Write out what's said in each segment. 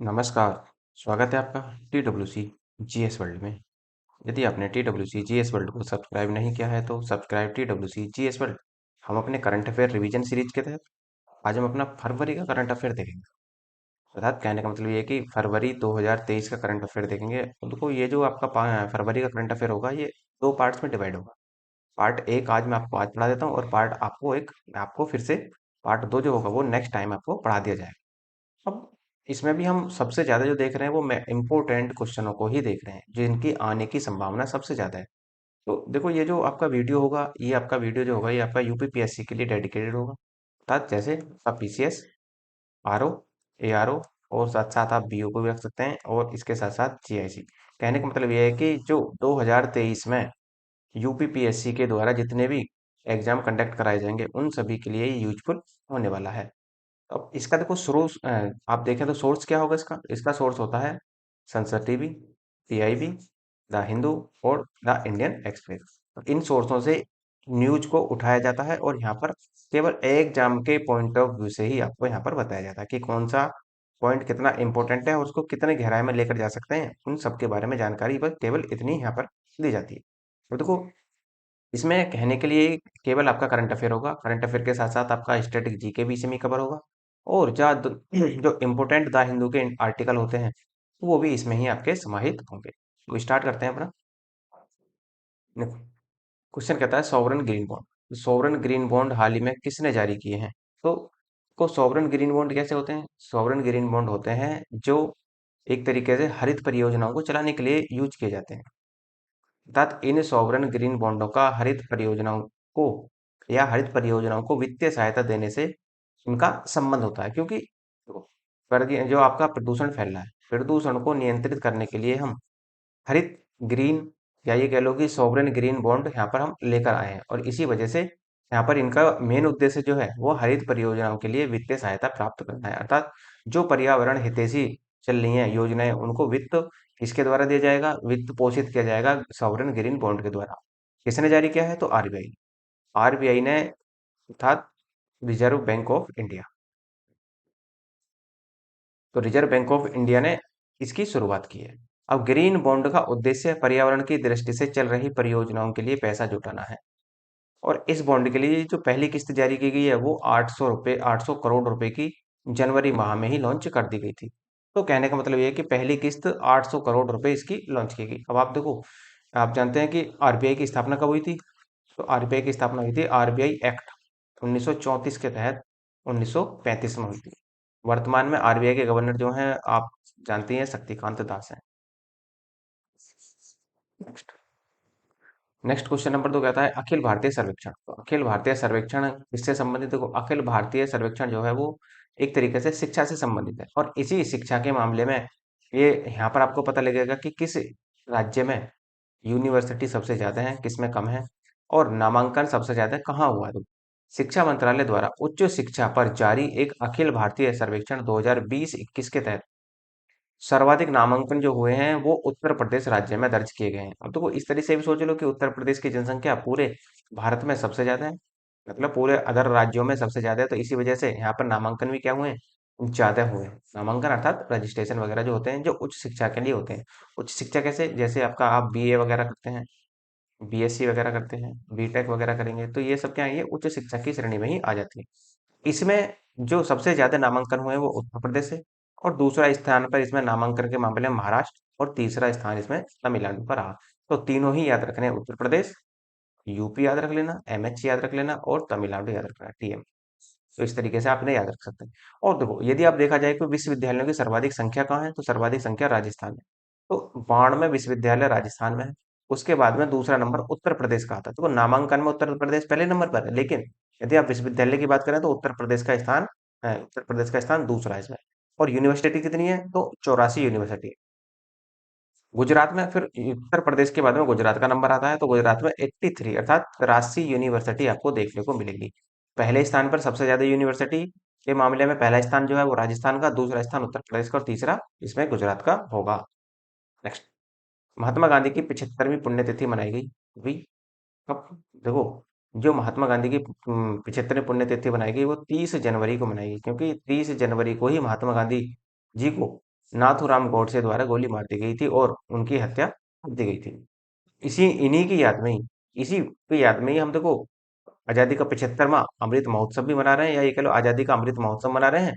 नमस्कार, स्वागत है आपका TWC जीएस वर्ल्ड में। यदि आपने TWC जीएस वर्ल्ड को सब्सक्राइब नहीं किया है तो सब्सक्राइब TWC जीएस वर्ल्ड। हम अपने करंट अफेयर रिवीजन सीरीज के तहत आज हम अपना फरवरी का करंट अफेयर देखेंगे। अर्थात कहने का मतलब ये है कि फरवरी 2023 का करंट अफेयर देखेंगे। तो देखो ये जो आपका फरवरी का करंट अफेयर होगा ये दो पार्ट्स में डिवाइड होगा। पार्ट एक आज मैं आपको आज पढ़ा देता हूँ और पार्ट आपको फिर से पार्ट दो जो होगा वो नेक्स्ट टाइम आपको पढ़ा दिया जाएगा। अब इसमें भी हम सबसे ज्यादा जो देख रहे हैं वो इम्पोर्टेंट क्वेश्चनों को ही देख रहे हैं जिनकी आने की संभावना सबसे ज्यादा है। तो देखो ये जो आपका वीडियो होगा ये आपका वीडियो जो होगा ये आपका यूपीपीएससी के लिए डेडिकेटेड होगा। अर्थात जैसे आप पीसीएस, आरओ, एआरओ और साथ साथ आप बीओ को भी रख सकते हैं और इसके साथ साथ जीआईसी। कहने का मतलब ये है कि जो 2023 में यूपीपीएससी के द्वारा जितने भी एग्जाम कंडक्ट कराए जाएंगे उन सभी के लिए यूजफुल होने वाला है। अब इसका देखो सोर्स आप देखें तो सोर्स क्या होगा इसका इसका सोर्स होता है संसद टीवी, पीआईबी, द हिंदू और द इंडियन एक्सप्रेस। तो इन सोर्सों से न्यूज को उठाया जाता है और यहाँ पर केवल एग्जाम के पॉइंट ऑफ व्यू से ही आपको यहाँ पर बताया जाता है कि कौन सा पॉइंट कितना इंपॉर्टेंट है और उसको कितने गहराई में लेकर जा सकते हैं। उन सब के बारे में जानकारी बस केवल इतनी यहाँ पर दी जाती है। तो देखो इसमें कहने के लिए केवल आपका करंट अफेयर होगा। करंट अफेयर के साथ साथ आपका स्टैटिक जीके भी इसी में कवर होगा और जो इम्पोर्टेंट द हिंदू के आर्टिकल होते हैं वो भी इसमें ही आपके समाहित होंगे। तो स्टार्ट करते हैं अपना। क्वेश्चन कहता है sovereign green bond. Sovereign green bond हाल ही में किसने जारी किए हैं? तो सॉवरन ग्रीन बॉन्ड कैसे होते हैं? सॉवरन ग्रीन बॉन्ड होते हैं जो एक तरीके से हरित परियोजनाओं को चलाने के लिए यूज किए जाते हैं। अर्थात इन सॉवरन ग्रीन बॉन्डों का को हरित परियोजनाओं को वित्तीय सहायता देने से उनका संबंध होता है। क्योंकि देखो, जो आपका प्रदूषण फैल रहा है प्रदूषण को नियंत्रित करने के लिए हम हरित ग्रीन या ये कह लो कि सॉवरेन ग्रीन बॉन्ड यहाँ पर हम लेकर आए हैं और इसी वजह से यहाँ पर इनका मेन उद्देश्य जो है वो हरित परियोजनाओं के लिए वित्तीय सहायता प्राप्त करना है। अर्थात जो पर्यावरण हितैषी चल रही हैं योजनाएं उनको वित्त किसके द्वारा दिया जाएगा? वित्त पोषित किया जाएगा सॉवरेन ग्रीन बॉन्ड के द्वारा। किसने जारी किया है? तो आरबीआई। आरबीआई ने अर्थात रिजर्व बैंक ऑफ इंडिया। तो रिजर्व बैंक ऑफ इंडिया ने इसकी शुरुआत की है। अब ग्रीन बॉन्ड का उद्देश्य पर्यावरण की दृष्टि से चल रही परियोजनाओं के लिए पैसा जुटाना है और इस बॉन्ड के लिए जो पहली किस्त जारी की गई है वो 800 करोड़ रुपए की जनवरी माह में ही लॉन्च कर दी गई थी। तो कहने का मतलब ये है कि पहली किस्त 800 करोड़ रुपए इसकी लॉन्च की गई। अब आप देखो आप जानते हैं कि आरबीआई की स्थापना कब हुई थी? तो आरबीआई की स्थापना हुई थी आरबीआई एक्ट 1934 के तहत 1935 में हुई थी। वर्तमान में आरबीआई के गवर्नर जो हैं आप जानती हैं शक्तिकांत दास हैं। नेक्स्ट नेक्स्ट क्वेश्चन नंबर दो कहता है अखिल भारतीय सर्वेक्षण। तो अखिल भारतीय सर्वेक्षण किससे संबंधित? देखो अखिल भारतीय सर्वेक्षण जो है वो एक तरीके से शिक्षा से संबंधित है और इसी शिक्षा के मामले में ये यहाँ पर आपको पता लगेगा कि किस राज्य में यूनिवर्सिटी सबसे ज्यादा है किसमें कम है और नामांकन सबसे ज्यादा कहाँ हुआ है। तो शिक्षा मंत्रालय द्वारा उच्च शिक्षा पर जारी एक अखिल भारतीय सर्वेक्षण 2020-21 के तहत सर्वाधिक नामांकन जो हुए हैं वो उत्तर प्रदेश राज्य में दर्ज किए गए हैं। अब तो इस तरह से भी सोच लो कि उत्तर प्रदेश की जनसंख्या पूरे भारत में सबसे ज्यादा है, मतलब पूरे अदर राज्यों में सबसे ज्यादा है। तो इसी वजह से यहाँ पर नामांकन भी क्या हुए हैं? ज्यादा हुए हैं। नामांकन अर्थात रजिस्ट्रेशन वगैरह जो होते हैं जो उच्च शिक्षा के लिए होते हैं। उच्च शिक्षा कैसे? जैसे आपका आप बीए वगैरह करते हैं, बीएससी वगैरह करते हैं, बीटेक वगैरह करेंगे तो ये सब क्या है? ये उच्च शिक्षा की श्रेणी में ही आ जाती है। इसमें जो सबसे ज्यादा नामांकन हुए हैं वो उत्तर प्रदेश है और दूसरा स्थान पर इसमें नामांकन के मामले में महाराष्ट्र और तीसरा स्थान इसमें तमिलनाडु पर रहा। तो तीनों ही याद रखने हैं, उत्तर प्रदेश, यूपी याद रख लेना, एमएच याद रख लेना और तमिलनाडु याद रखना, टीएम। तो इस तरीके से आपने याद रख सकते हैं। और देखो यदि आप देखा जाए कि विश्वविद्यालयों की सर्वाधिक संख्या कहाँ है? तो सर्वाधिक संख्या राजस्थान में। तो 92 विश्वविद्यालय राजस्थान में है। उसके बाद में दूसरा नंबर उत्तर प्रदेश का आता है। तो नामांकन में उत्तर प्रदेश पहले नंबर पर है, लेकिन यदि आप विश्वविद्यालय की बात करें तो उत्तर प्रदेश का स्थान दूसरा है इसमें। और यूनिवर्सिटी कितनी है? तो 84 यूनिवर्सिटी है। गुजरात में फिर उत्तर प्रदेश के बाद में गुजरात का नंबर आता है तो गुजरात में 83 अर्थात 83 यूनिवर्सिटी आपको देखने को मिलेगी। पहले स्थान पर सबसे ज्यादा यूनिवर्सिटी के मामले में पहला स्थान जो है वो राजस्थान का, दूसरा स्थान उत्तर प्रदेश का और तीसरा इसमें गुजरात का होगा। नेक्स्ट महात्मा गांधी की 75वीं पुण्यतिथि मनाई गई अभी कब? देखो जो महात्मा गांधी की 75वीं पुण्यतिथि मनाई गई वो 30 जनवरी को मनाई गई क्योंकि 30 जनवरी को ही महात्मा गांधी जी को नाथूराम गोडसे द्वारा गोली मार दी गई थी और उनकी हत्या कर दी गई थी। इसी इन्हीं की याद में ही इसी की याद में ही हम देखो आजादी का 75वां अमृत महोत्सव भी मना रहे हैं, या ये कह लो आजादी का अमृत महोत्सव मना रहे हैं।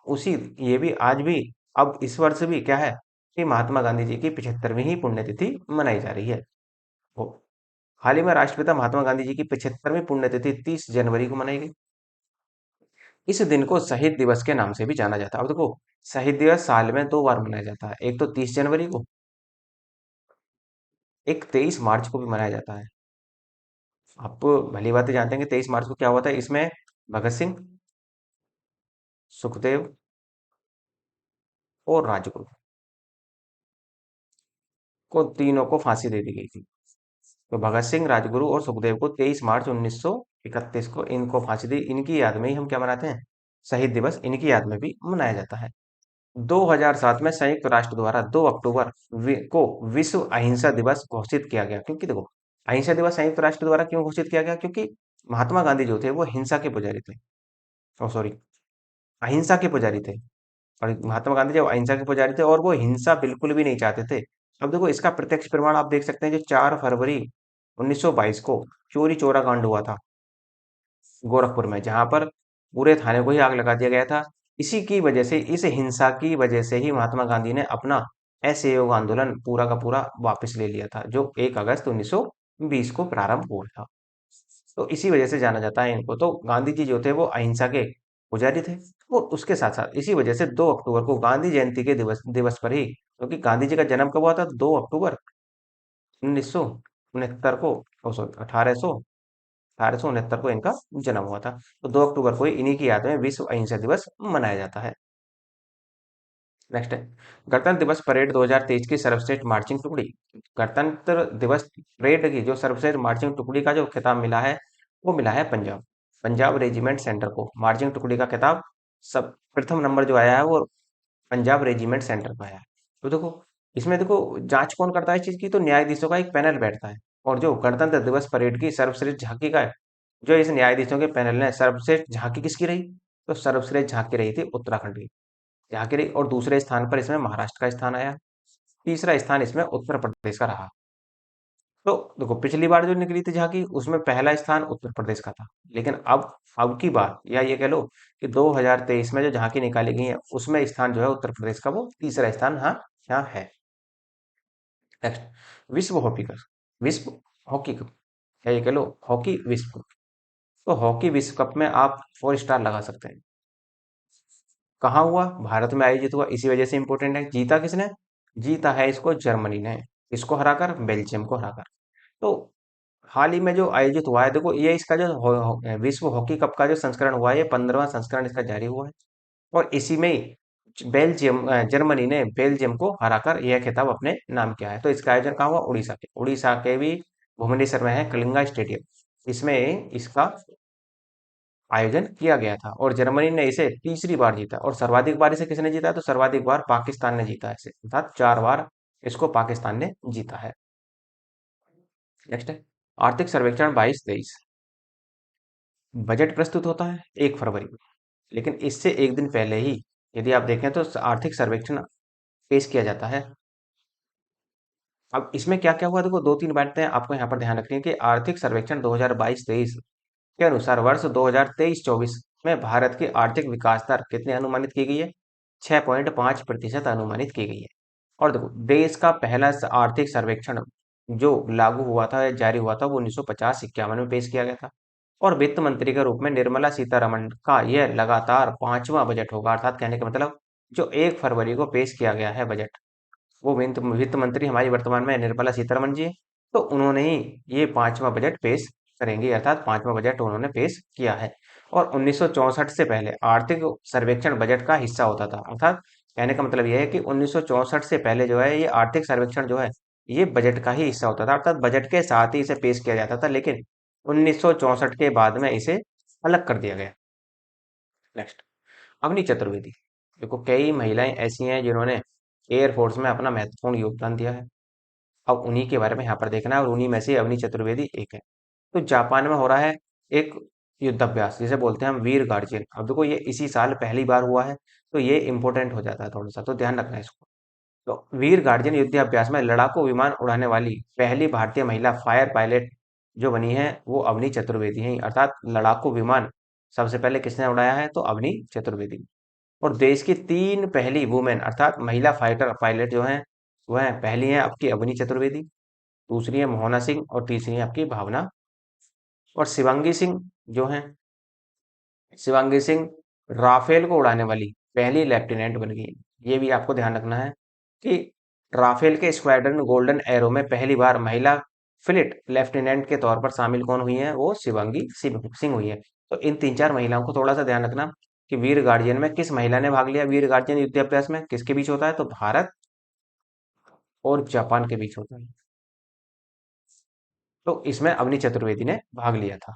उसी ये भी आज भी, अब इस वर्ष भी क्या है कि महात्मा गांधी जी की 75वीं ही पुण्यतिथि मनाई जा रही है। वो हाल ही में राष्ट्रपिता महात्मा गांधी जी की 75वीं पुण्यतिथि 30 जनवरी को मनाई गई। इस दिन को शहीद दिवस के नाम से भी जाना जाता है। अब देखो, शहीद दिवस साल में 2 बार मनाया जाता है, एक तो 30 जनवरी को, एक 23 मार्च को भी मनाया जाता है। आप भली बात जानते हैं कि 23 मार्च को क्या हुआ था। इसमें भगत सिंह, सुखदेव और राजगुरु को तीनों को फांसी दे दी गई थी। तो भगत सिंह, राजगुरु और सुखदेव को 23 मार्च 1931 को इनको फांसी दी। इनकी याद में ही हम क्या मनाते हैं, शहीद दिवस इनकी याद में भी मनाया जाता है। 2007 में संयुक्त राष्ट्र द्वारा 2 अक्टूबर को विश्व अहिंसा दिवस घोषित किया गया। क्योंकि देखो, अहिंसा दिवस संयुक्त राष्ट्र द्वारा क्यों घोषित किया गया, क्योंकि महात्मा गांधी जो थे वो हिंसा के पुजारी थे। ओ सॉरी, अहिंसा के पुजारी थे। और महात्मा गांधी जब अहिंसा के पुजारी थे और वो हिंसा बिल्कुल भी नहीं चाहते थे। अब देखो, इसका प्रत्यक्ष प्रमाण आप देख सकते हैं, जो 4 फरवरी 1922 को चोरी चौरा कांड हुआ था गोरखपुर में, जहां पर पूरे थाने को ही आग लगा दिया गया था। इसी की वजह से, इस हिंसा की वजह से ही महात्मा गांधी ने अपना असहयोग आंदोलन पूरा का पूरा वापस ले लिया था, जो 1 अगस्त 1920 को प्रारंभ हुआ था। तो इसी वजह से जाना जाता है इनको। तो गांधी जी जो थे वो अहिंसा के पुजारी थे। और उसके साथ साथ इसी वजह से 2 अक्टूबर को गांधी जयंती के दिवस दिवस पर ही, क्योंकि गांधी जी का जन्म कब हुआ था, 2 अक्टूबर 1969 को, सॉरी 1869 को इनका जन्म हुआ था। तो 2 अक्टूबर को ही इन्हीं की याद में विश्व अहिंसा दिवस मनाया जाता है। नेक्स्ट है गणतंत्र दिवस परेड 2023 की सर्वश्रेष्ठ मार्चिंग टुकड़ी। गणतंत्र दिवस परेड की जो सर्वश्रेष्ठ मार्चिंग टुकड़ी का जो खिताब मिला है, वो मिला है पंजाब पंजाब रेजिमेंट सेंटर को। मार्चिंग टुकड़ी का खिताब सब प्रथम नंबर जो आया है वो पंजाब रेजिमेंट सेंटर का आया है। तो देखो, इसमें देखो जांच कौन करता है इस चीज की, तो न्यायाधीशों का एक पैनल बैठता है। और जो गणतंत्र दिवस परेड की सर्वश्रेष्ठ झांकी का है, जो इस न्यायाधीशों के पैनल ने सर्वश्रेष्ठ झांकी किसकी रही, तो सर्वश्रेष्ठ झांकी रही थी उत्तराखंड की। यहाँ के लिए, और दूसरे स्थान पर इसमें महाराष्ट्र का स्थान आया। तीसरा स्थान इसमें उत्तर प्रदेश का रहा। तो देखो, पिछली बार जो निकली थी झांकी, उसमें पहला स्थान उत्तर प्रदेश का था। लेकिन अब की बार, या ये कह लो कि 2023 में जो झांकी निकाली गई है, उसमें स्थान जो है उत्तर प्रदेश का वो तीसरा स्थान, हाँ, यहाँ है। नेक्स्ट, विश्व हॉकी कप। विश्व हॉकी कप, या ये कह लो हॉकी विश्व कप। तो हॉकी विश्व कप में आप 4 स्टार लगा सकते हैं। कहाँ हुआ, भारत में आयोजित हुआ, इसी वजह से इंपॉर्टेंट है। जीता किसने, जीता है इसको जर्मनी ने। इसको हराकर, बेल्जियम को हराकर। तो हाल ही में जो आयोजित हुआ है, देखो ये इसका जो विश्व हॉकी कप का जो संस्करण हुआ है, ये 15वां संस्करण इसका जारी हुआ है। और इसी में जर्मनी ने बेल्जियम को हराकर यह खिताब अपने नाम किया है। तो इसका आयोजन कहाँ हुआ, उड़ीसा के भी भुवनेश्वर में है कलिंगा स्टेडियम। इसमें इसका आयोजन किया गया था और जर्मनी ने इसे तीसरी बार जीता। और सर्वाधिक बार इसे किसने जीता है, तो सर्वाधिक बार पाकिस्तान ने जीता है इसे, अर्थात 4 बार इसको पाकिस्तान ने जीता है। नेक्स्ट है आर्थिक सर्वेक्षण 22-23। बजट प्रस्तुत होता है 1 फरवरी को, लेकिन इससे एक दिन पहले ही यदि आप देखें तो आर्थिक सर्वेक्षण पेश किया जाता है। अब इसमें क्या क्या हुआ, देखो 2-3 बातें आपको यहाँ पर ध्यान रखनी है कि आर्थिक सर्वेक्षण 2022-23 के अनुसार वर्ष 2023-24 में भारत की आर्थिक विकास दर कितनी अनुमानित की गई है, 6.5% अनुमानित की गई है। और देखो, देश का पहला आर्थिक सर्वेक्षण जो लागू हुआ था या जारी हुआ था वो 1950-51 में पेश किया गया था। और वित्त मंत्री के रूप में निर्मला सीतारमण का यह लगातार 5वां बजट होगा। अर्थात कहने का मतलब, जो 1 फरवरी को पेश किया गया है बजट, वो वित्त वित्त मंत्री हमारी वर्तमान में निर्मला सीतारमण जी हैं। तो उन्होंने ही ये 5वां बजट पेश करेंगे, अर्थात 5वां बजट उन्होंने पेश किया है। और 1964 से पहले आर्थिक सर्वेक्षण बजट का हिस्सा होता था। अर्थात कहने का मतलब यह है कि 1964 से पहले जो है ये आर्थिक सर्वेक्षण जो है ये बजट का ही हिस्सा होता था, अर्थात बजट के साथ ही इसे पेश किया जाता था। लेकिन 1964 के बाद में इसे अलग कर दिया गया। नेक्स्ट, अवनी चतुर्वेदी। देखो, कई महिलाएं ऐसी हैं जिन्होंने एयरफोर्स में अपना महत्वपूर्ण योगदान दिया है। अब उन्हीं के बारे में यहाँ पर देखना है, और उन्हीं में से अवनी चतुर्वेदी एक है। तो जापान में हो रहा है एक युद्धाभ्यास जिसे बोलते हैं हम वीर गार्जियन। अब देखो ये इसी साल पहली बार हुआ है, तो ये इंपॉर्टेंट हो जाता है थोड़ा सा, तो ध्यान रखना है इसको। तो वीर गार्जियन युद्धाभ्यास में लड़ाकू विमान उड़ाने वाली पहली भारतीय महिला फायर पायलट जो बनी है वो अवनी चतुर्वेदी है, अर्थात लड़ाकू विमान सबसे पहले किसने उड़ाया है, तो अवनी चतुर्वेदी। और देश की तीन पहली वुमेन अर्थात महिला फाइटर पायलट जो हैं वह पहली है आपकी अवनी चतुर्वेदी, दूसरी है मोहना सिंह और तीसरी है आपकी भावना। और शिवांगी सिंह जो है, शिवांगी सिंह राफेल को उड़ाने वाली पहली लेफ्टिनेंट बन गई। ये भी आपको ध्यान रखना है कि राफेल के स्क्वाड्रन गोल्डन एरो में पहली बार महिला फ्लीट लेफ्टिनेंट के तौर पर शामिल कौन हुई है, वो शिवांगी सिंह हुई है। तो इन तीन चार महिलाओं को थोड़ा सा ध्यान रखना कि वीर गार्जियन में किस महिला ने भाग लिया, वीर गार्जियन युद्धाभ्यास में किसके बीच होता है, तो भारत और जापान के बीच होता है। तो इसमें अवनी चतुर्वेदी ने भाग लिया था।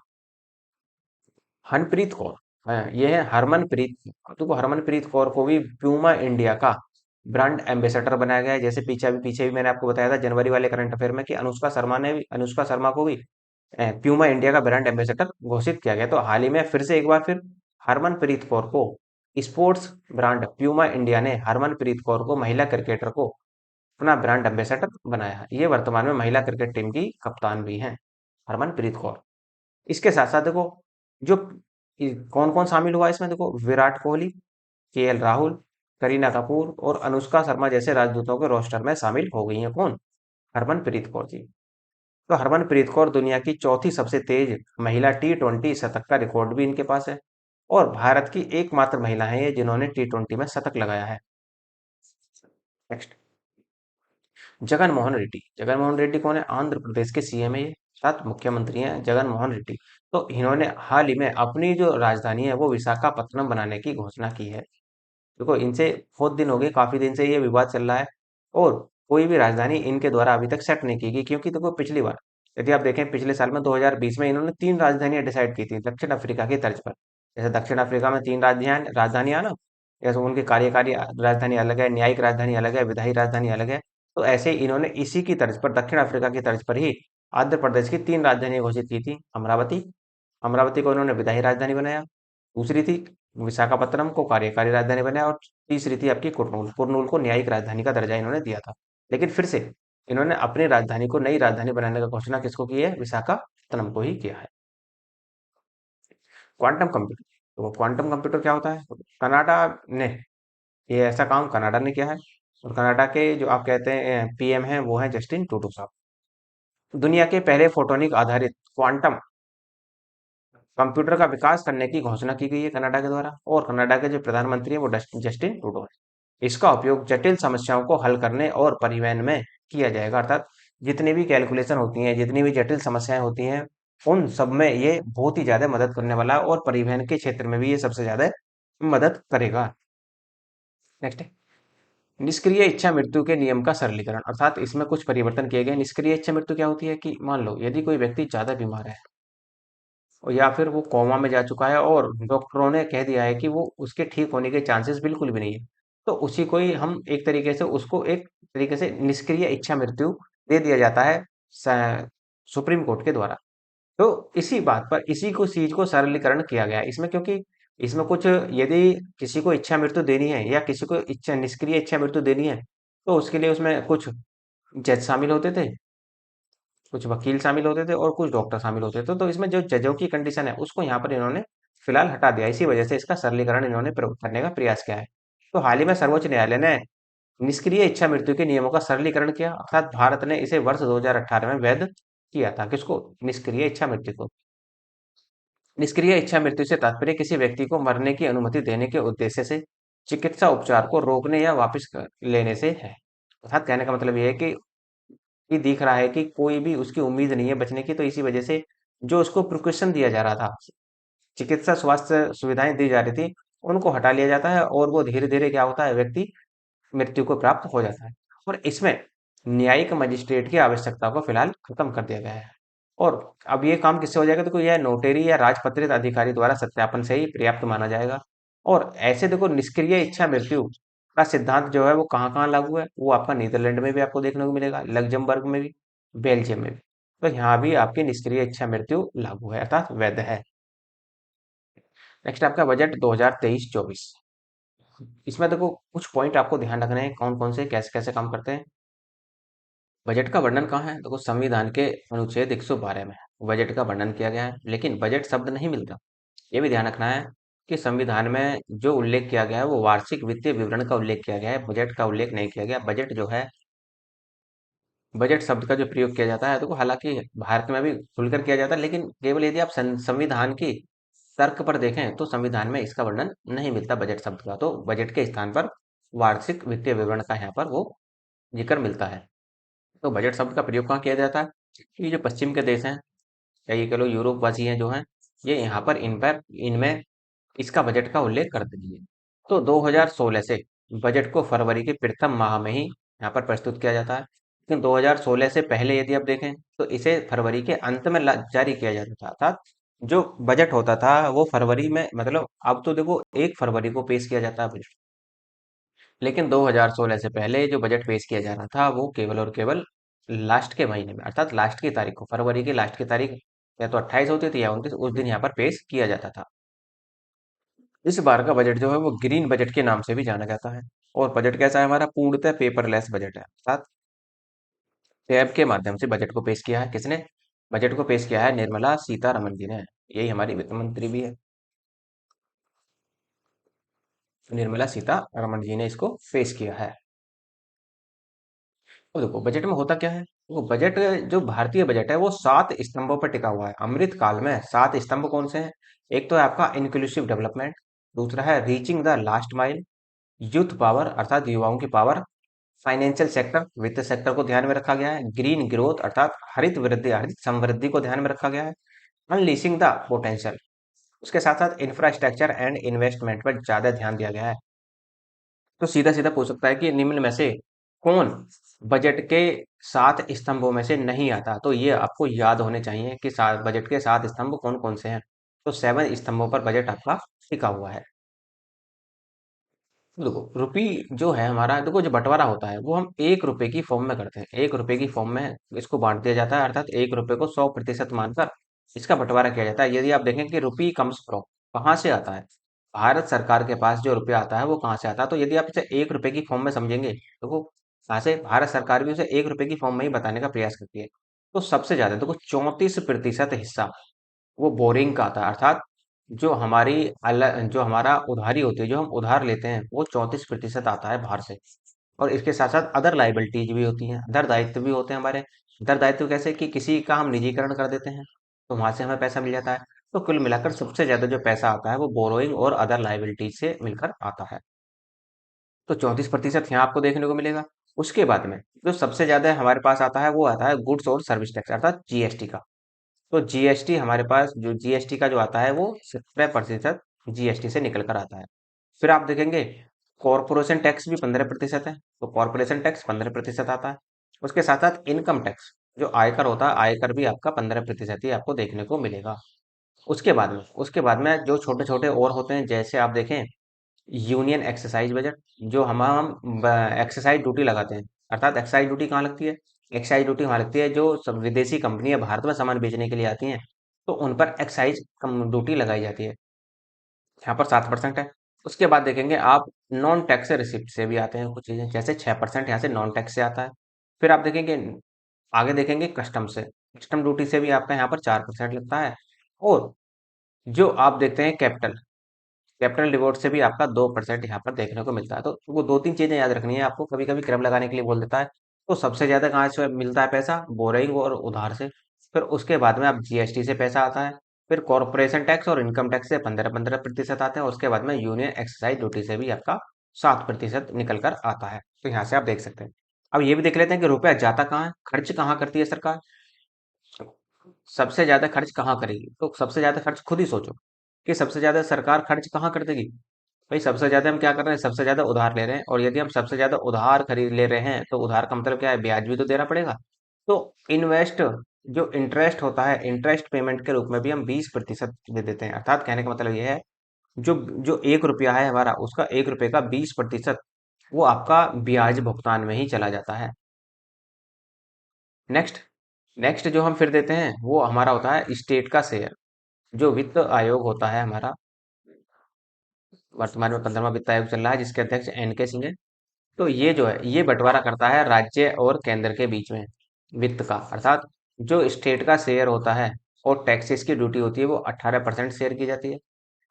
हरमनप्रीत कौर, ये है हरमनप्रीत। देखो हरमनप्रीत कौर को भी प्यूमा इंडिया का ब्रांड एम्बेसडर बनाया गया है। जैसे पीछे भी मैंने आपको बताया था जनवरी वाले करंट अफेयर में कि अनुष्का शर्मा को भी प्यूमा इंडिया का ब्रांड एम्बेसडर घोषित किया गया। तो हाल ही में फिर से एक बार फिर हरमनप्रीत कौर को स्पोर्ट्स ब्रांड प्यूमा इंडिया ने हरमनप्रीत कौर को महिला क्रिकेटर को अपना ब्रांड एम्बेसडर बनाया है। ये वर्तमान में महिला क्रिकेट टीम की कप्तान भी हैं, हरमनप्रीत कौर। इसके साथ साथ देखो जो कौन कौन शामिल हुआ इसमें, देखो विराट कोहली, केएल राहुल, करीना कपूर और अनुष्का शर्मा जैसे राजदूतों के रोस्टर में शामिल हो गई हैं। कौन, हरमनप्रीत कौर जी। तो हरमनप्रीत कौर दुनिया की चौथी सबसे तेज महिला T20 शतक का रिकॉर्ड भी इनके पास है। और भारत की एकमात्र महिला है ये जिन्होंने T20 में शतक लगाया है। नेक्स्ट, जगन मोहन रेड्डी। जगन मोहन रेड्डी कौन है, आंध्र प्रदेश के सीएम है ये, साथ मुख्यमंत्री हैं जगन मोहन रेड्डी। तो इन्होंने हाल ही में अपनी जो राजधानी है वो विशाखापत्तनम बनाने की घोषणा की है। देखो इनसे बहुत दिन हो गए, काफी दिन से ये विवाद चल रहा है और कोई भी राजधानी इनके द्वारा अभी तक सेट नहीं की गई। क्योंकि देखो पिछली बार यदि आप देखें पिछले साल में 2020 में इन्होंने तीन राजधानियां डिसाइड की थी दक्षिण अफ्रीका की तर्ज पर। जैसे दक्षिण अफ्रीका में तीन राजधानियां ना, जैसे उनकी कार्यकारी राजधानी अलग है, न्यायिक राजधानी अलग है, विधायी राजधानी अलग है। तो ऐसे ही इन्होंने इसी की तर्ज पर दक्षिण अफ्रीका की तर्ज पर ही आंध्र प्रदेश की तीन राजधानियां घोषित की थी। अमरावती, अमरावती को इन्होंने विधायी राजधानी बनाया। दूसरी थी विशाखापत्तनम को कार्यकारी राजधानी बनाया और तीसरी थी आपकी कुर्नूल, कुर्नूल को न्यायिक राजधानी का दर्जा इन्होंने दिया था। लेकिन फिर से इन्होंने अपनी राजधानी को नई राजधानी बनाने का घोषणा किसको की है, विशाखापत्तनम को ही किया है। क्वांटम कंप्यूटर, तो क्वांटम कंप्यूटर क्या होता है, तो कनाडा ने ये ऐसा काम कनाडा ने किया है। और कनाडा के जो आप कहते हैं पीएम हैं वो हैं जस्टिन ट्रूडो साहब। दुनिया के पहले फोटोनिक आधारित क्वांटम कंप्यूटर का विकास करने की घोषणा की गई है कनाडा के द्वारा। और कनाडा के जो प्रधानमंत्री है वो जस्टिन ट्रूडो है। इसका उपयोग जटिल समस्याओं को हल करने और परिवहन में किया जाएगा, अर्थात जितनी भी कैलकुलेशन होती हैं, जितनी भी जटिल समस्याएं होती हैं, उन सब में ये बहुत ही ज्यादा मदद करने वाला है और परिवहन के क्षेत्र में भी ये सबसे ज्यादा मदद करेगा। नेक्स्ट है निष्क्रिय इच्छा मृत्यु के नियम का सरलीकरण, अर्थात इसमें कुछ परिवर्तन किए गए। निष्क्रिय इच्छा मृत्यु क्या होती है कि मान लो यदि कोई व्यक्ति ज्यादा बीमार है और या फिर वो कोमा में जा चुका है और डॉक्टरों ने कह दिया है कि वो उसके ठीक होने के चांसेस बिल्कुल भी नहीं है, तो उसी को ही हम एक तरीके से उसको एक तरीके से निष्क्रिय इच्छा मृत्यु दे दिया जाता है सुप्रीम कोर्ट के द्वारा। तो इसी बात पर इसी को चीज को सरलीकरण किया गया है इसमें, क्योंकि इसमें कुछ यदि किसी को इच्छा मृत्यु देनी है या किसी को इच्छा निष्क्रिय इच्छा मृत्यु देनी है तो उसके लिए उसमें कुछ जज शामिल होते थे, कुछ वकील शामिल होते थे और कुछ डॉक्टर शामिल होते थे। तो इसमें जो जजों की कंडीशन है उसको यहाँ पर इन्होंने फिलहाल हटा दिया। इसी वजह से इसका सरलीकरण इन्होंने करने का प्रयास किया है। तो हाल ही में सर्वोच्च न्यायालय ने निष्क्रिय इच्छा मृत्यु के नियमों का सरलीकरण किया, अर्थात भारत ने इसे वर्ष 2018 में वैध किया था। किसको, निष्क्रिय इच्छा मृत्यु को। निष्क्रिय इच्छा मृत्यु से तात्पर्य किसी व्यक्ति को मरने की अनुमति देने के उद्देश्य से चिकित्सा उपचार को रोकने या वापस लेने से है। अर्थात कहने का मतलब ये है कि ये दिख रहा है कि कोई भी उसकी उम्मीद नहीं है बचने की, तो इसी वजह से जो उसको प्रिकॉशन दिया जा रहा था, चिकित्सा स्वास्थ्य सुविधाएं दी जा रही थी, उनको हटा लिया जाता है और वो धीरे धीरे क्या होता है, व्यक्ति मृत्यु को प्राप्त हो जाता है। और इसमें न्यायिक मजिस्ट्रेट की आवश्यकता को फिलहाल खत्म कर दिया गया है। और अब ये काम किससे हो जाएगा, देखो यह नोटरी या राजपत्रित अधिकारी द्वारा सत्यापन से ही पर्याप्त माना जाएगा। और ऐसे देखो निष्क्रिय इच्छा मृत्यु का सिद्धांत जो है वो कहाँ कहाँ लागू है, वो आपका नीदरलैंड में भी आपको देखने को मिलेगा, लग्जमबर्ग में भी, बेल्जियम में भी। तो यहाँ भी आपकी निष्क्रिय इच्छा मृत्यु लागू है, अर्थात वैध है। नेक्स्ट आपका बजट 2023-24। इसमें देखो कुछ पॉइंट आपको ध्यान रखने हैं, कौन कौन से कैसे कैसे काम करते हैं। बजट का वर्णन कहाँ है, देखो संविधान के अनुच्छेद 112 में बजट का वर्णन किया गया है, लेकिन बजट शब्द नहीं मिलता। ये भी ध्यान रखना है कि संविधान में जो उल्लेख किया गया है वो वार्षिक वित्तीय विवरण का उल्लेख किया गया है, बजट का उल्लेख नहीं किया गया। बजट जो है, बजट शब्द का जो प्रयोग किया जाता है, तो हालांकि भारत में भी खुलकर किया जाता है, लेकिन केवल यदि आप संविधान की तर्क पर देखें तो संविधान में इसका वर्णन नहीं मिलता बजट शब्द का। तो बजट के स्थान पर वार्षिक वित्तीय विवरण का यहाँ पर वो जिक्र मिलता है। तो बजट शब्द का प्रयोग कहाँ किया जाता है, ये जो पश्चिम के देश हैं या ये कह लो यूरोप वासी हैं जो हैं, ये यहाँ पर इनमें इसका बजट का उल्लेख कर देंगे। तो 2016 से बजट को फरवरी के प्रथम माह में ही यहाँ पर प्रस्तुत किया जाता है, लेकिन 2016 से पहले यदि आप देखें तो इसे फरवरी के अंत में जारी किया जाता था। अर्थात जो बजट होता था वो फरवरी में, मतलब अब तो देखो 1 फरवरी को पेश किया जाता है बजट, लेकिन 2016 से पहले जो बजट पेश किया जा रहा था वो केवल और केवल लास्ट के महीने में, अर्थात लास्ट की तारीख को, फरवरी की लास्ट की तारीख या तो 28 होती थी या 29, उस दिन यहाँ पर पेश किया जाता था। इस बार का बजट जो है वो ग्रीन बजट के नाम से भी जाना जाता है। और बजट कैसा है हमारा, पूर्णतः पेपरलेस बजट है, अर्थात टैब के माध्यम से बजट को पेश किया है। किसने बजट को पेश किया है, निर्मला सीतारमण जी ने। यही हमारी वित्त मंत्री भी है, निर्मला सीतारमण जी ने इसको पेश किया है। तो देखो बजट में होता क्या है, वो बजट, जो भारतीय बजट है वो 7 स्तंभों पर टिका हुआ है। अमृत काल में 7 स्तंभ कौन से हैं, एक तो है आपका इंक्लूसिव डेवलपमेंट, दूसरा है reaching the last mile, youth power अर्थात युवाओं की पावर, फाइनेंशियल सेक्टर वित्त सेक्टर को ध्यान में रखा गया है, ग्रीन ग्रोथ अर्थात हरित वृद्धि हरित समृद्धि को ध्यान में रखा गया है, अनलीशिंग द पोटेंशियल, उसके साथ साथ इंफ्रास्ट्रक्चर एंड इन्वेस्टमेंट पर ज्यादा ध्यान दिया गया है। तो सीधा सीधा पूछ सकता है कि निम्न में से कौन बजट के 7 स्तंभों में से नहीं आता, तो ये आपको याद होने चाहिए कि बजट के 7 स्तंभ कौन कौन से हैं। तो 7 स्तंभों पर बजट आपका टिका हुआ है। देखो रुपी जो है हमारा, देखो जो बंटवारा होता है वो हम 1 रुपए की फॉर्म में करते हैं, 1 रुपए की फॉर्म में इसको बांट दिया जाता है, अर्थात 1 रुपए को 100% मानकर इसका बंटवारा किया जाता है। यदि आप देखें कि रुपी कम्स फ्रॉम, कहाँ से आता है, भारत सरकार के पास जो रुपया आता है वो कहाँ से आता है, तो यदि आप इसे 1 रुपए की फॉर्म में समझेंगे, देखो कहाँ से, भारत सरकार भी उसे 1 रुपए की फॉर्म में ही बताने का प्रयास करती है। तो सबसे ज्यादा देखो 34% हिस्सा वो बोरिंग का आता है, अर्थात जो हमारा उधारी होती है, जो हम उधार लेते हैं, वो 34% आता है बाहर से। और इसके साथ साथ अदर लाइबिलिटीज भी होती हैं, अदर दायित्व भी होते हैं हमारे। अदर दायित्व कैसे, कि किसी का हम निजीकरण कर देते हैं तो वहां से हमें पैसा मिल जाता है। तो कुल मिलाकर सबसे ज्यादा जो पैसा आता है वो बोरोइंग और अदर लाइबिलिटीज से मिलकर आता है। तो 34% यहाँ आपको देखने को मिलेगा। उसके बाद में जो सबसे ज्यादा हमारे पास आता है वो आता है गुड्स और सर्विस टैक्स अर्थात जीएसटी का। तो जीएसटी हमारे पास, जो जीएसटी का जो आता है वो 17% जीएसटी से निकल कर आता है। फिर आप देखेंगे कॉरपोरेशन टैक्स भी 15% है, तो कॉरपोरेशन टैक्स 15% आता है। उसके साथ साथ इनकम टैक्स जो आयकर होता है, आयकर भी आपका 15% ही आपको देखने को मिलेगा। उसके बाद में जो छोटे छोटे और होते हैं, जैसे आप देखें यूनियन एक्सरसाइज बजट, जो हम एक्सरसाइज ड्यूटी लगाते हैं, अर्थात एक्साइज ड्यूटी कहाँ लगती है, एक्साइज ड्यूटी वहाँ लगती है जो सब विदेशी कंपनियां भारत में सामान बेचने के लिए आती हैं, तो उन पर एक्साइज ड्यूटी लगाई जाती है, यहाँ पर 7% है। उसके बाद देखेंगे आप नॉन टैक्स रिसिप्ट से भी आते हैं कुछ चीजें, जैसे 6% यहाँ से नॉन टैक्स से आता है। फिर आप देखेंगे, आगे देखेंगे कस्टम से, कस्टम ड्यूटी से भी आपका यहाँ पर 4% लगता है। और जो आप देखते हैं कैपिटल, कैपिटल रिवॉर्ड से भी आपका 2% यहाँ पर देखने को मिलता है। तो वो दो तीन चीजें याद रखनी है आपको, कभी कभी क्रम लगाने के लिए बोल देता है। तो सबसे ज्यादा कहाँ से मिलता है पैसा, बोरिंग और उधार से। फिर उसके बाद में आप जीएसटी से पैसा आता है। फिर कॉर्पोरेशन टैक्स और इनकम टैक्स से 15-15% आते हैं। उसके बाद में यूनियन एक्साइज ड्यूटी से भी आपका 7% निकल कर आता है। तो यहाँ से आप देख सकते हैं। अब ये भी देख लेते हैं कि रुपया जाता कहाँ है, खर्च कहाँ करती है सरकार, सबसे ज्यादा खर्च कहाँ करेगी। तो सबसे ज्यादा खर्च खुद ही सोचो कि सबसे ज्यादा सरकार खर्च कहाँ कर देगी। भाई सबसे ज्यादा हम क्या कर रहे हैं, सबसे ज्यादा उधार ले रहे हैं, और यदि हम सबसे ज्यादा उधार खरीद ले रहे हैं तो उधार का मतलब क्या है, ब्याज भी तो देना पड़ेगा। तो इन्वेस्ट, जो इंटरेस्ट होता है, इंटरेस्ट पेमेंट के रूप में भी हम 20% दे देते हैं। अर्थात कहने का मतलब यह है, जो जो 1 रुपया है हमारा, उसका 1 रुपए का 20% वो आपका ब्याज भुगतान में ही चला जाता है। नेक्स्ट, नेक्स्ट जो हम फिर देते हैं वो हमारा होता है स्टेट का शेयर। जो वित्त आयोग होता है हमारा, वर्तमान में 15वां वित्त आयोग चल रहा है जिसके अध्यक्ष एन के सिंह है। तो ये जो है ये बंटवारा करता है राज्य और केंद्र के बीच में वित्त का, अर्थात जो स्टेट का शेयर होता है और टैक्सेस की ड्यूटी होती है वो 18% शेयर की जाती है।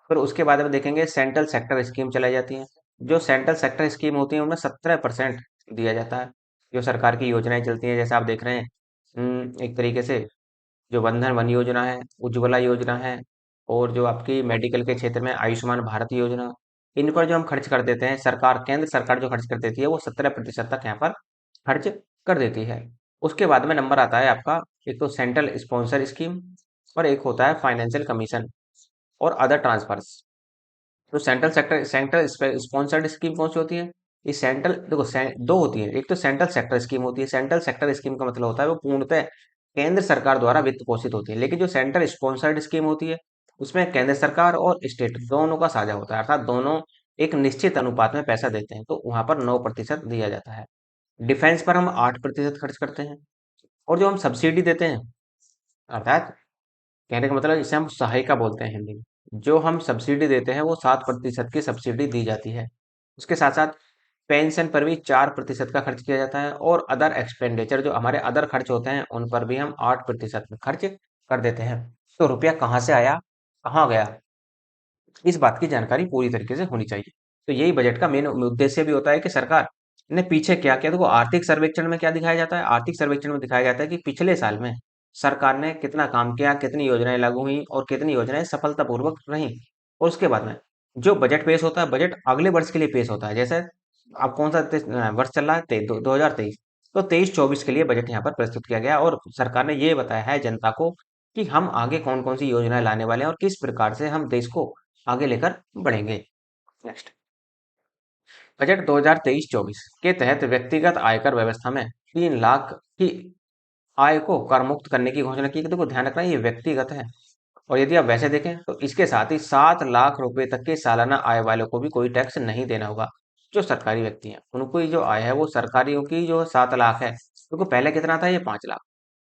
फिर उसके बाद में देखेंगे सेंट्रल सेक्टर स्कीम चलाई जाती है। जो सेंट्रल सेक्टर स्कीम होती है उनमें 17% दिया जाता है। जो सरकार की योजनाएं चलती हैं जैसे आप देख रहे हैं, एक तरीके से जो बंधन वन योजना है, उज्ज्वला योजना है, और जो आपकी मेडिकल के क्षेत्र में आयुष्मान भारत योजना, इन पर जो हम खर्च कर देते हैं, सरकार केंद्र सरकार जो खर्च कर देती है वो 17% तक यहाँ पर खर्च कर देती है। उसके बाद में नंबर आता है आपका, एक तो सेंट्रल स्पॉन्सर स्कीम और एक होता है फाइनेंशियल कमीशन और अदर ट्रांसफर्स। तो सेंट्रल स्पॉन्सर्ड स्कीम कौन सी होती है? ये सेंट्रल देखो दो होती है, एक तो सेंट्रल सेक्टर स्कीम होती है। सेंट्रल सेक्टर स्कीम का मतलब होता है वो पूर्णतः केंद्र सरकार द्वारा वित्त पोषित होती है, लेकिन जो सेंट्रल स्पॉन्सर्ड स्कीम होती है उसमें केंद्र सरकार और स्टेट दोनों का साझा होता है, अर्थात दोनों एक निश्चित अनुपात में पैसा देते हैं, तो वहां पर 9% दिया जाता है। डिफेंस पर हम 8% खर्च करते हैं। और जो हम सब्सिडी देते हैं, अर्थात कहने का मतलब इसे हम सहायिका बोलते हैं हिंदी में, जो हम सब्सिडी देते हैं वो 7% की सब्सिडी दी जाती है। उसके साथ साथ पेंशन पर भी 4% का खर्च किया जाता है, और अदर एक्सपेंडिचर जो हमारे अदर खर्च होते हैं उन पर भी हम 8% में खर्च कर देते हैं। तो रुपया कहाँ से आया, कहाँ गया, इस बात की जानकारी पूरी तरीके से होनी चाहिए। तो यही बजट का मेन उद्देश्य भी होता है कि सरकार ने पीछे क्या किया। देखो आर्थिक सर्वेक्षण में क्या दिखाया जाता है, आर्थिक सर्वेक्षण में दिखाया जाता है कि पिछले साल में सरकार ने कितना काम किया, कितनी योजनाएं लागू हुई और कितनी योजनाएं सफलतापूर्वक रहीं। और उसके बाद में जो बजट पेश होता है, बजट अगले वर्ष के लिए पेश होता है। जैसे अब कौन सा वर्ष चल रहा है, 2023, तो 23-24 के लिए बजट यहाँ पर प्रस्तुत किया गया, और सरकार ने ये बताया है जनता को कि हम आगे कौन कौन सी योजनाएं लाने वाले हैं और किस प्रकार से हम देश को आगे लेकर बढ़ेंगे। नेक्स्ट, बजट 2023-24 के तहत व्यक्तिगत आयकर व्यवस्था में 3 लाख की आय को कर मुक्त करने की घोषणा की। देखो ध्यान रखना ये व्यक्तिगत है, और यदि आप वैसे देखें तो इसके साथ ही 7 लाख रुपए तक के सालाना आय वालों को भी कोई टैक्स नहीं देना होगा। जो सरकारी व्यक्ति हैं उनको ही जो आय है वो सरकारियों की जो 7 लाख है, क्योंकि पहले कितना था, ये 5 लाख।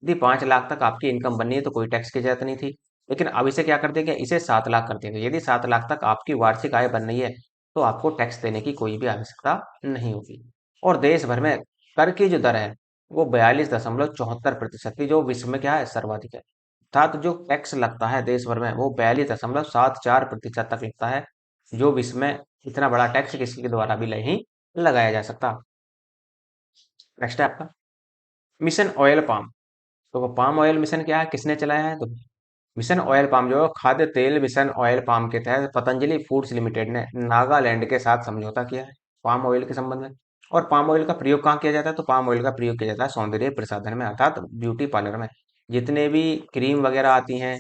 यदि 5 लाख तक आपकी इनकम बननी है तो कोई टैक्स की जरूरत नहीं थी, लेकिन अब इसे क्या कर दिया गया, इसे 7 लाख कर दिया गया। यदि 7 लाख तक आपकी वार्षिक आय बन रही है तो आपको टैक्स देने की कोई भी आवश्यकता नहीं होगी। और देश भर में कर की जो दर है वो 42.74% की, जो विश्व में क्या है, सर्वाधिक है। अर्थात जो टैक्स लगता है देश भर में वो 42.74% तक लगता है, जो विश्व में इतना बड़ा टैक्स किसी के द्वारा भी नहीं लगाया जा सकता। नेक्स्ट है आपका मिशन ऑयल पाम। तो पाम ऑयल मिशन क्या है, किसने चलाया है? तो मिशन ऑयल पाम जो है, खाद्य तेल मिशन ऑयल पाम के तहत पतंजलि फूड्स लिमिटेड ने नागालैंड के साथ समझौता किया है पाम ऑयल के संबंध में। और पाम ऑयल का प्रयोग कहाँ किया जाता है? तो पाम ऑयल का प्रयोग किया जाता है सौंदर्य प्रसाधन में, अर्थात ब्यूटी पार्लर में। जितने भी क्रीम वगैरह आती हैं,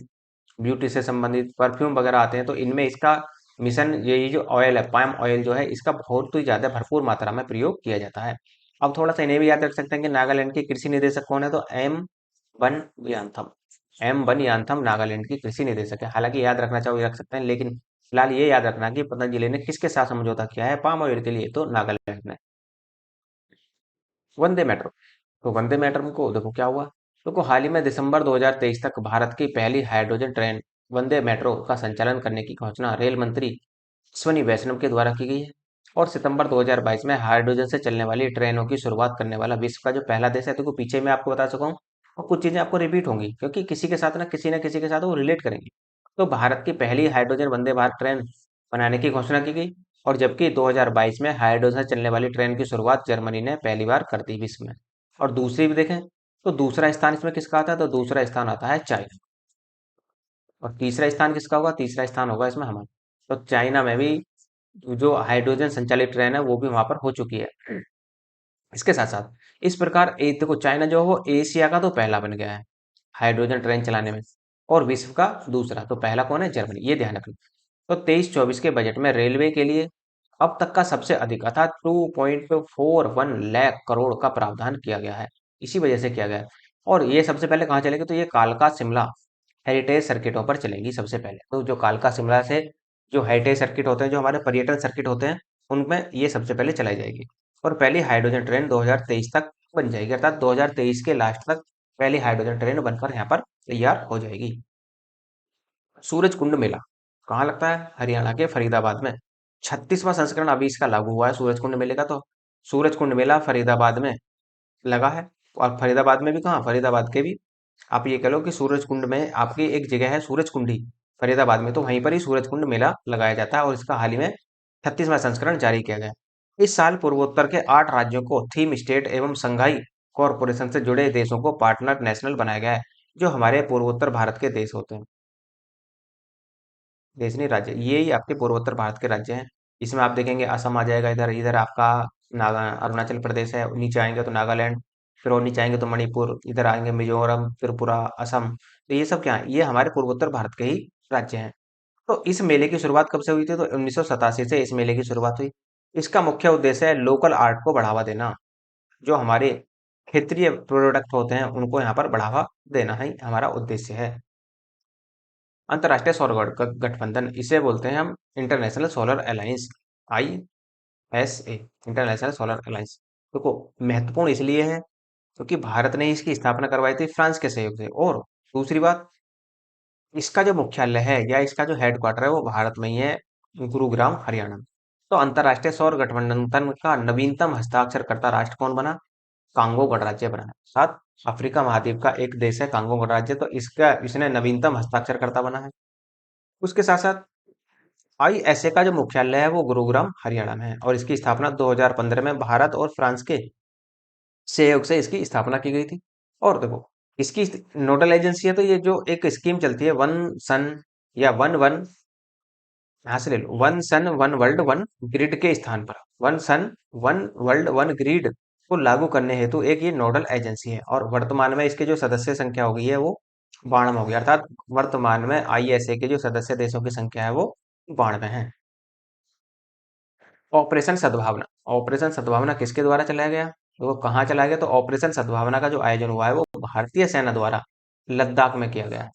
ब्यूटी से संबंधित परफ्यूम वगैरह आते हैं, तो इनमें इसका मिशन यही जो ऑयल है, पाम ऑयल जो है, इसका बहुत ही ज्यादा भरपूर मात्रा में प्रयोग किया जाता है। अब थोड़ा सा इन्हें भी याद रख सकते हैं कि नागालैंड के कृषि निदेशक कौन है, तो एम वन यांथम नागालैंड की कृषि निदेशक है। हालांकि याद रखना चाहो रख सकते हैं, लेकिन फिलहाल ये याद रखना कि पतंजलि ने किसके साथ समझौता किया है पाम ऑयल के लिए, तो नागालैंड ने। वंदे मेट्रो। तो वंदे मेट्रो को देखो क्या हुआ। देखो हाल ही में दिसंबर 2023 तक भारत की पहली हाइड्रोजन ट्रेन वंदे मेट्रो का संचालन करने की घोषणा रेल मंत्री अश्विनी वैष्णव के द्वारा की गई है। और सितंबर 2022 में हाइड्रोजन से चलने वाली ट्रेनों की शुरुआत करने वाला विश्व का जो पहला देश है। देखो पीछे मैं आपको बता चुका हूँ, और कुछ चीजें आपको रिपीट होंगी क्योंकि किसी के साथ ना किसी के साथ वो रिलेट करेंगे। तो भारत की पहली हाइड्रोजन वंदे भारत ट्रेन बनाने की घोषणा की गई, और जबकि 2022 में हाइड्रोजन से चलने वाली ट्रेन की शुरुआत जर्मनी ने पहली बार कर दी विश्व में। और दूसरी भी देखें तो दूसरा स्थान इसमें किसका आता है, तो दूसरा स्थान आता है चाइना। और तीसरा स्थान किसका होगा, तीसरा स्थान होगा इसमें हमारा। तो चाइना में भी जो हाइड्रोजन संचालित ट्रेन है वो भी वहां पर हो चुकी है। इसके साथ साथ इस प्रकार देखो चाइना जो है वो एशिया का तो पहला बन गया है हाइड्रोजन ट्रेन चलाने में, और विश्व का दूसरा। तो पहला कौन है, जर्मनी, ये ध्यान रखना। तो 23-24 के बजट में रेलवे के लिए अब तक का सबसे अधिक अर्थात 2.41 लाख करोड़ का प्रावधान किया गया है। इसी वजह से किया गया है। और ये सबसे पहले कहाँ चलेगी, तो ये कालका शिमला हेरिटेज सर्किटों पर चलेंगी सबसे पहले। तो जो कालका शिमला से जो हेरिटेज सर्किट होते हैं, जो हमारे पर्यटन सर्किट होते हैं, उनमें ये सबसे पहले चलाई जाएगी। और पहली हाइड्रोजन ट्रेन 2023 तक बन जाएगी, अर्थात 2023 के लास्ट तक पहली हाइड्रोजन ट्रेन बनकर यहाँ पर तैयार हो जाएगी। सूरज कुंड मेला कहाँ लगता है, हरियाणा के फरीदाबाद में। 36वां संस्करण अभी इसका लागू हुआ है सूरज कुंड मेले का। तो सूरज कुंड मेला फरीदाबाद में लगा है। और फरीदाबाद में भी कहाँ, फरीदाबाद के भी आप ये कह लो कि सूरज कुंड में आपकी एक जगह है सूरज कुंडी फरीदाबाद में, तो वहीं पर ही सूरज कुंड मेला लगाया जाता है और इसका हाल ही में 36वां संस्करण जारी किया गया। इस साल पूर्वोत्तर के 8 राज्यों को थीम स्टेट एवं संघाई कॉरपोरेशन से जुड़े देशों को पार्टनर नेशनल बनाया गया है, जो हमारे पूर्वोत्तर भारत के देश होते हैं। देश नहीं, राज्य, ये ही आपके पूर्वोत्तर भारत के राज्य हैं। इसमें आप देखेंगे असम आ जाएगा, इधर इधर आपका नागा अरुणाचल प्रदेश है, नीचे आएंगे तो नागालैंड, फिर और नीचे आएंगे तो मणिपुर, इधर आएंगे मिजोरम, त्रिपुरा, असम। तो ये सब क्या है, ये हमारे पूर्वोत्तर भारत के ही राज्य हैं। तो इस मेले की शुरुआत कब से हुई थी, तो 1987 से इस मेले की शुरुआत हुई। इसका मुख्य उद्देश्य है लोकल आर्ट को बढ़ावा देना। जो हमारे क्षेत्रीय प्रोडक्ट होते हैं उनको यहाँ पर बढ़ावा देना ही हमारा उद्देश्य है। अंतर्राष्ट्रीय सौर गठबंधन, इसे बोलते हैं हम international solar alliance, ISA, international solar alliance. देखो, महत्वपूर्ण इसलिए है क्योंकि भारत ने इसकी स्थापना करवाई थी फ्रांस के सहयोग से, और दूसरी बात, इसका जो मुख्यालय है या इसका जो हेडक्वार्टर है वो भारत में ही है, गुरुग्राम, हरियाणा में। तो अंतर्राष्ट्रीय सौर गठबंधन का नवीनतम हस्ताक्षरकर्ता राष्ट्र कौन बना, कांगो गणराज्य बना। साथ अफ्रीका महाद्वीप का एक देश है कांगो गणराज्य, तो इसका इसने नवीनतम हस्ताक्षरकर्ता बना है। उसके साथ साथ ISA का जो मुख्यालय है वो गुरुग्राम, हरियाणा में है, और इसकी स्थापना 2015 में भारत और फ्रांस के सहयोग से इसकी स्थापना की गई थी। और देखो, इसकी नोडल एजेंसी है, तो ये जो एक स्कीम चलती है वन सन या वन वन, यहाँ से ले लो, one sun one world one grid के स्थान पर one sun one world one grid को लागू करने हेतु एक ये नोडल एजेंसी है। और वर्तमान में इसके जो सदस्य संख्या हो गई है वो 92 हो गई, अर्थात वर्तमान में ISA के जो सदस्य देशों की संख्या है वो 92 है। ऑपरेशन सद्भावना, ऑपरेशन सद्भावना किसके द्वारा चलाया गया, तो वो कहाँ चलाया गया, तो ऑपरेशन सद्भावना का जो आयोजन हुआ है वो भारतीय सेना द्वारा लद्दाख में किया गया है।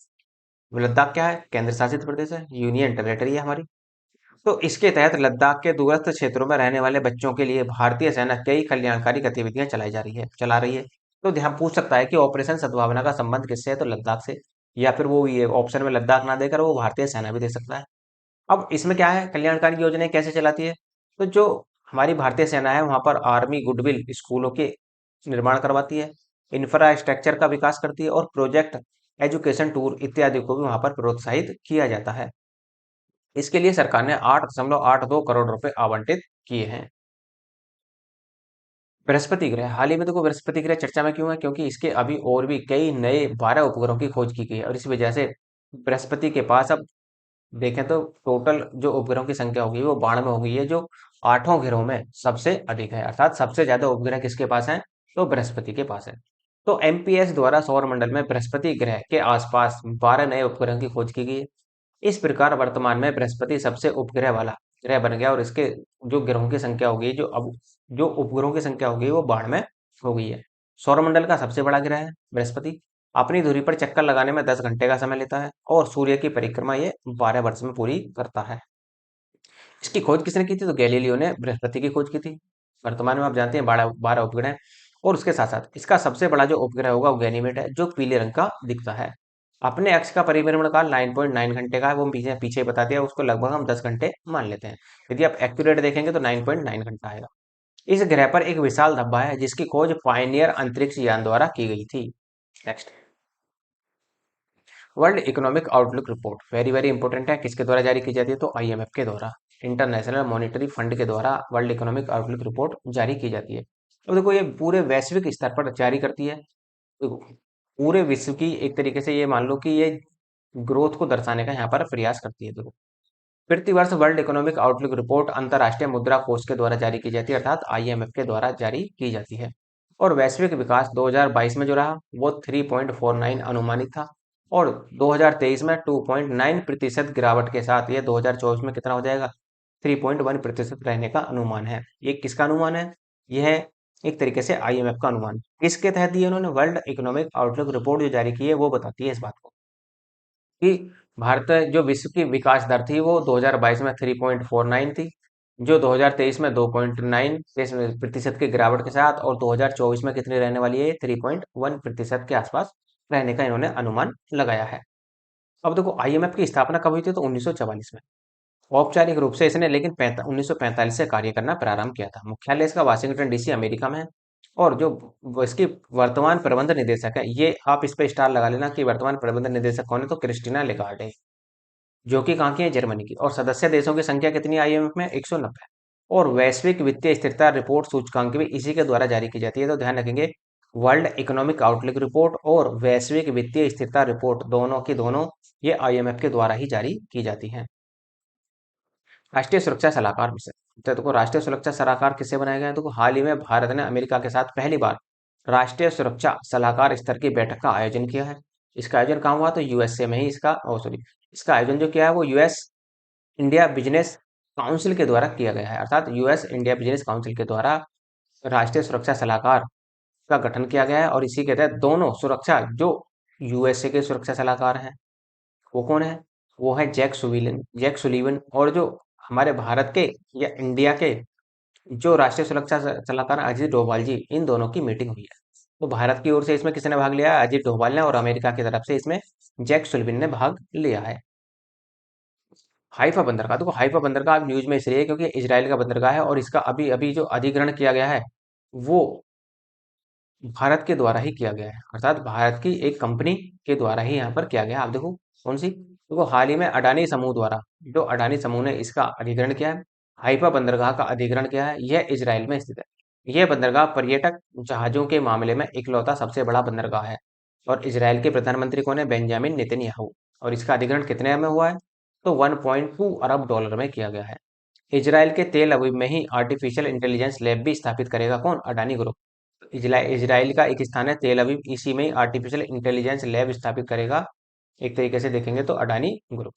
लद्दाख क्या है, केंद्र शासित प्रदेश है, यूनियन टेरिटरी है हमारी। तो इसके तहत लद्दाख के दूरस्थ क्षेत्रों में रहने वाले बच्चों के लिए भारतीय सेना कई कल्याणकारी गतिविधियां चला रही है। तो ध्यान पूछ सकता है कि ऑपरेशन सद्भावना का संबंध किससे है, तो लद्दाख से, या फिर वो ये ऑप्शन में लद्दाख ना देकर वो भारतीय सेना भी दे सकता है। अब इसमें क्या है, कल्याणकारी योजनाएं कैसे चलाती है, तो जो हमारी भारतीय सेना है वहां पर आर्मी गुडविल स्कूलों के निर्माण करवाती है, इंफ्रास्ट्रक्चर का विकास करती है, और प्रोजेक्ट एजुकेशन टूर इत्यादि को भी वहां पर प्रोत्साहित किया जाता है। इसके लिए सरकार ने 8.82 करोड़ रुपए आवंटित किए हैं। बृहस्पति ग्रह, हाल ही में देखो बृहस्पति ग्रह चर्चा में क्यों है, क्योंकि इसके अभी और भी कई नए 12 उपग्रहों की खोज की गई है, और इस वजह से बृहस्पति के पास अब देखें तो टोटल जो उपग्रहों की संख्या होगी वो 92 हो गई है, जो 8 ग्रहों में सबसे अधिक है। अर्थात सबसे ज्यादा उपग्रह किसके पास है, तो बृहस्पति के पास है। तो MPS द्वारा सौर मंडल में बृहस्पति ग्रह के आसपास 12 नए उपग्रहों की खोज की गई है। इस प्रकार वर्तमान में बृहस्पति सबसे उपग्रह वाला ग्रह बन गया, और इसके जो ग्रहों की संख्या हो गई, जो उपग्रहों की संख्या हो गई वो 92 हो गई है। सौरमंडल का सबसे बड़ा ग्रह है बृहस्पति। अपनी धुरी पर चक्कर लगाने में 10 घंटे का समय लेता है, और सूर्य की परिक्रमा ये 12 वर्ष में पूरी करता है। इसकी खोज किसने की थी, तो गैलीलियो ने बृहस्पति की खोज की थी। वर्तमान में आप जानते हैं 12 उपग्रह हैं। और उसके साथ साथ इसका सबसे बड़ा जो उपग्रह होगा वो गैनीमेड है, जो पीले रंग का दिखता है। अपने अक्ष का परिभ्रमण काल 9.9 घंटे का है, वो पीछे पीछे बता दिया, उसको लगभग हम 10 घंटे मान लेते हैं। यदि आप एक्यूरेट देखेंगे तो 9.9 घंटा आएगा। इस ग्रह पर एक विशाल धब्बा है जिसकी खोज पायनियर अंतरिक्ष यान द्वारा की गई थी। Next, world economic outlook report, very very important है। किसके द्वारा जारी की जाती है, तो IMF के द्वारा, इंटरनेशनल मॉनिटरी फंड के द्वारा वर्ल्ड इकोनॉमिक आउटलुक रिपोर्ट जारी की जाती है। तो देखो, ये पूरे वैश्विक स्तर पर जारी करती है। देखो, पूरे विश्व की एक तरीके से ये मान लो कि ये ग्रोथ को दर्शाने का यहाँ पर प्रयास करती है। देखो, प्रतिवर्ष वर्ल्ड इकोनॉमिक आउटलुक रिपोर्ट अंतर्राष्ट्रीय मुद्रा कोष के द्वारा जारी की जाती है, अर्थात IMF के द्वारा जारी की जाती है। और वैश्विक विकास 2022 में जो रहा वो 3.49 अनुमानित था, और 2023 में 2.9% गिरावट के साथ ये 2024 में कितना हो जाएगा, 3.1% रहने का अनुमान है। ये किसका अनुमान है, यह है एक तरीके से IMF का अनुमान। इसके तहत ये उन्होंने वर्ल्ड इकोनॉमिक आउटलुक रिपोर्ट जो जारी की है वो बताती है इस बात को कि भारत जो विश्व की विकास दर थी वो 2022 में 3.49 थी, जो 2023 में 2.9 प्रतिशत की गिरावट के साथ, और 2024 में कितनी रहने वाली है, 3.1% के आसपास रहने का इन्होंने अनुमान लगाया है। अब देखो, IMF की स्थापना कब हुई थी, तो 1944 में। औपचारिक रूप से इसने लेकिन 1945 से कार्य करना प्रारंभ किया था। मुख्यालय इसका वाशिंगटन डीसी अमेरिका में है। और जो इसकी वर्तमान प्रबंध निदेशक है, ये आप इस पे स्टार लगा लेना कि वर्तमान प्रबंध निदेशक कौन है, तो क्रिस्टीना लेगार्ड है, जो कि कहाँ की है, जर्मनी की। और सदस्य देशों की संख्या कितनी है आईएमएफ में, 190। और वैश्विक वित्तीय स्थिरता रिपोर्ट सूचकांक भी इसी के द्वारा जारी की जाती है, तो ध्यान रखेंगे। वर्ल्ड इकोनॉमिक आउटलुक रिपोर्ट और वैश्विक वित्तीय स्थिरता रिपोर्ट दोनों की दोनों ये आईएमएफ के द्वारा ही जारी की जाती हैं। राष्ट्रीय सुरक्षा सलाहकार विषय, तो देखो राष्ट्रीय सुरक्षा सलाहकार किससे बनाया गया है, देखो हाल ही में भारत ने अमेरिका के साथ पहली बार राष्ट्रीय सुरक्षा सलाहकार स्तर की बैठक का आयोजन किया है। इसका आयोजन कहाँ हुआ, तो यूएसए में ही इसका सॉरी, इसका आयोजन जो किया है वो यूएस इंडिया बिजनेस काउंसिल के द्वारा किया गया है, अर्थात यूएस इंडिया बिजनेस काउंसिल के द्वारा राष्ट्रीय सुरक्षा सलाहकार का गठन किया गया है। और इसी के तहत दोनों सुरक्षा जो यूएसए के सुरक्षा सलाहकार हैं वो कौन है, वो है जैक सुलीवन। और जो हमारे भारत के या इंडिया के जो राष्ट्रीय सुरक्षा सलाहकार हैं, अजीत डोभाल जी, इन दोनों की मीटिंग हुई है। तो भारत की ओर से इसमें किसने भाग लिया है, अजीत डोभाल ने, और अमेरिका की तरफ से इसमें जैक सुलिवन ने भाग लिया है। हाइफा बंदरगाह, देखो हाइफा बंदरगाह अब न्यूज में इसलिए है क्योंकि इजराइल का बंदरगाह है, और इसका अभी अभी जो अधिग्रहण किया गया है वो भारत के द्वारा ही किया गया है, अर्थात भारत की एक कंपनी के द्वारा ही यहाँ पर किया गया है। आप देखो कौन सी, देखो हाल ही में अडानी समूह द्वारा, जो अडानी समूह ने इसका अधिग्रहण किया है, हाइफा बंदरगाह का अधिग्रहण किया है, यह इजराइल में स्थित है। यह बंदरगाह पर्यटक जहाजों के मामले में इकलौता सबसे बड़ा बंदरगाह है। और इजराइल के प्रधानमंत्री कौन है, बेंजामिन नेतन्याहू। और इसका अधिग्रहण कितने में हुआ है, तो 1.2 अरब डॉलर में किया गया है। इजराइल के तेल अवीव में ही आर्टिफिशियल इंटेलिजेंस लैब भी स्थापित करेगा कौन, अडानी ग्रुप। इजराइल का एक स्थान है तेल अवीव, इसी में ही आर्टिफिशियल इंटेलिजेंस लैब स्थापित करेगा, एक तरीके से देखेंगे तो अडानी ग्रुप।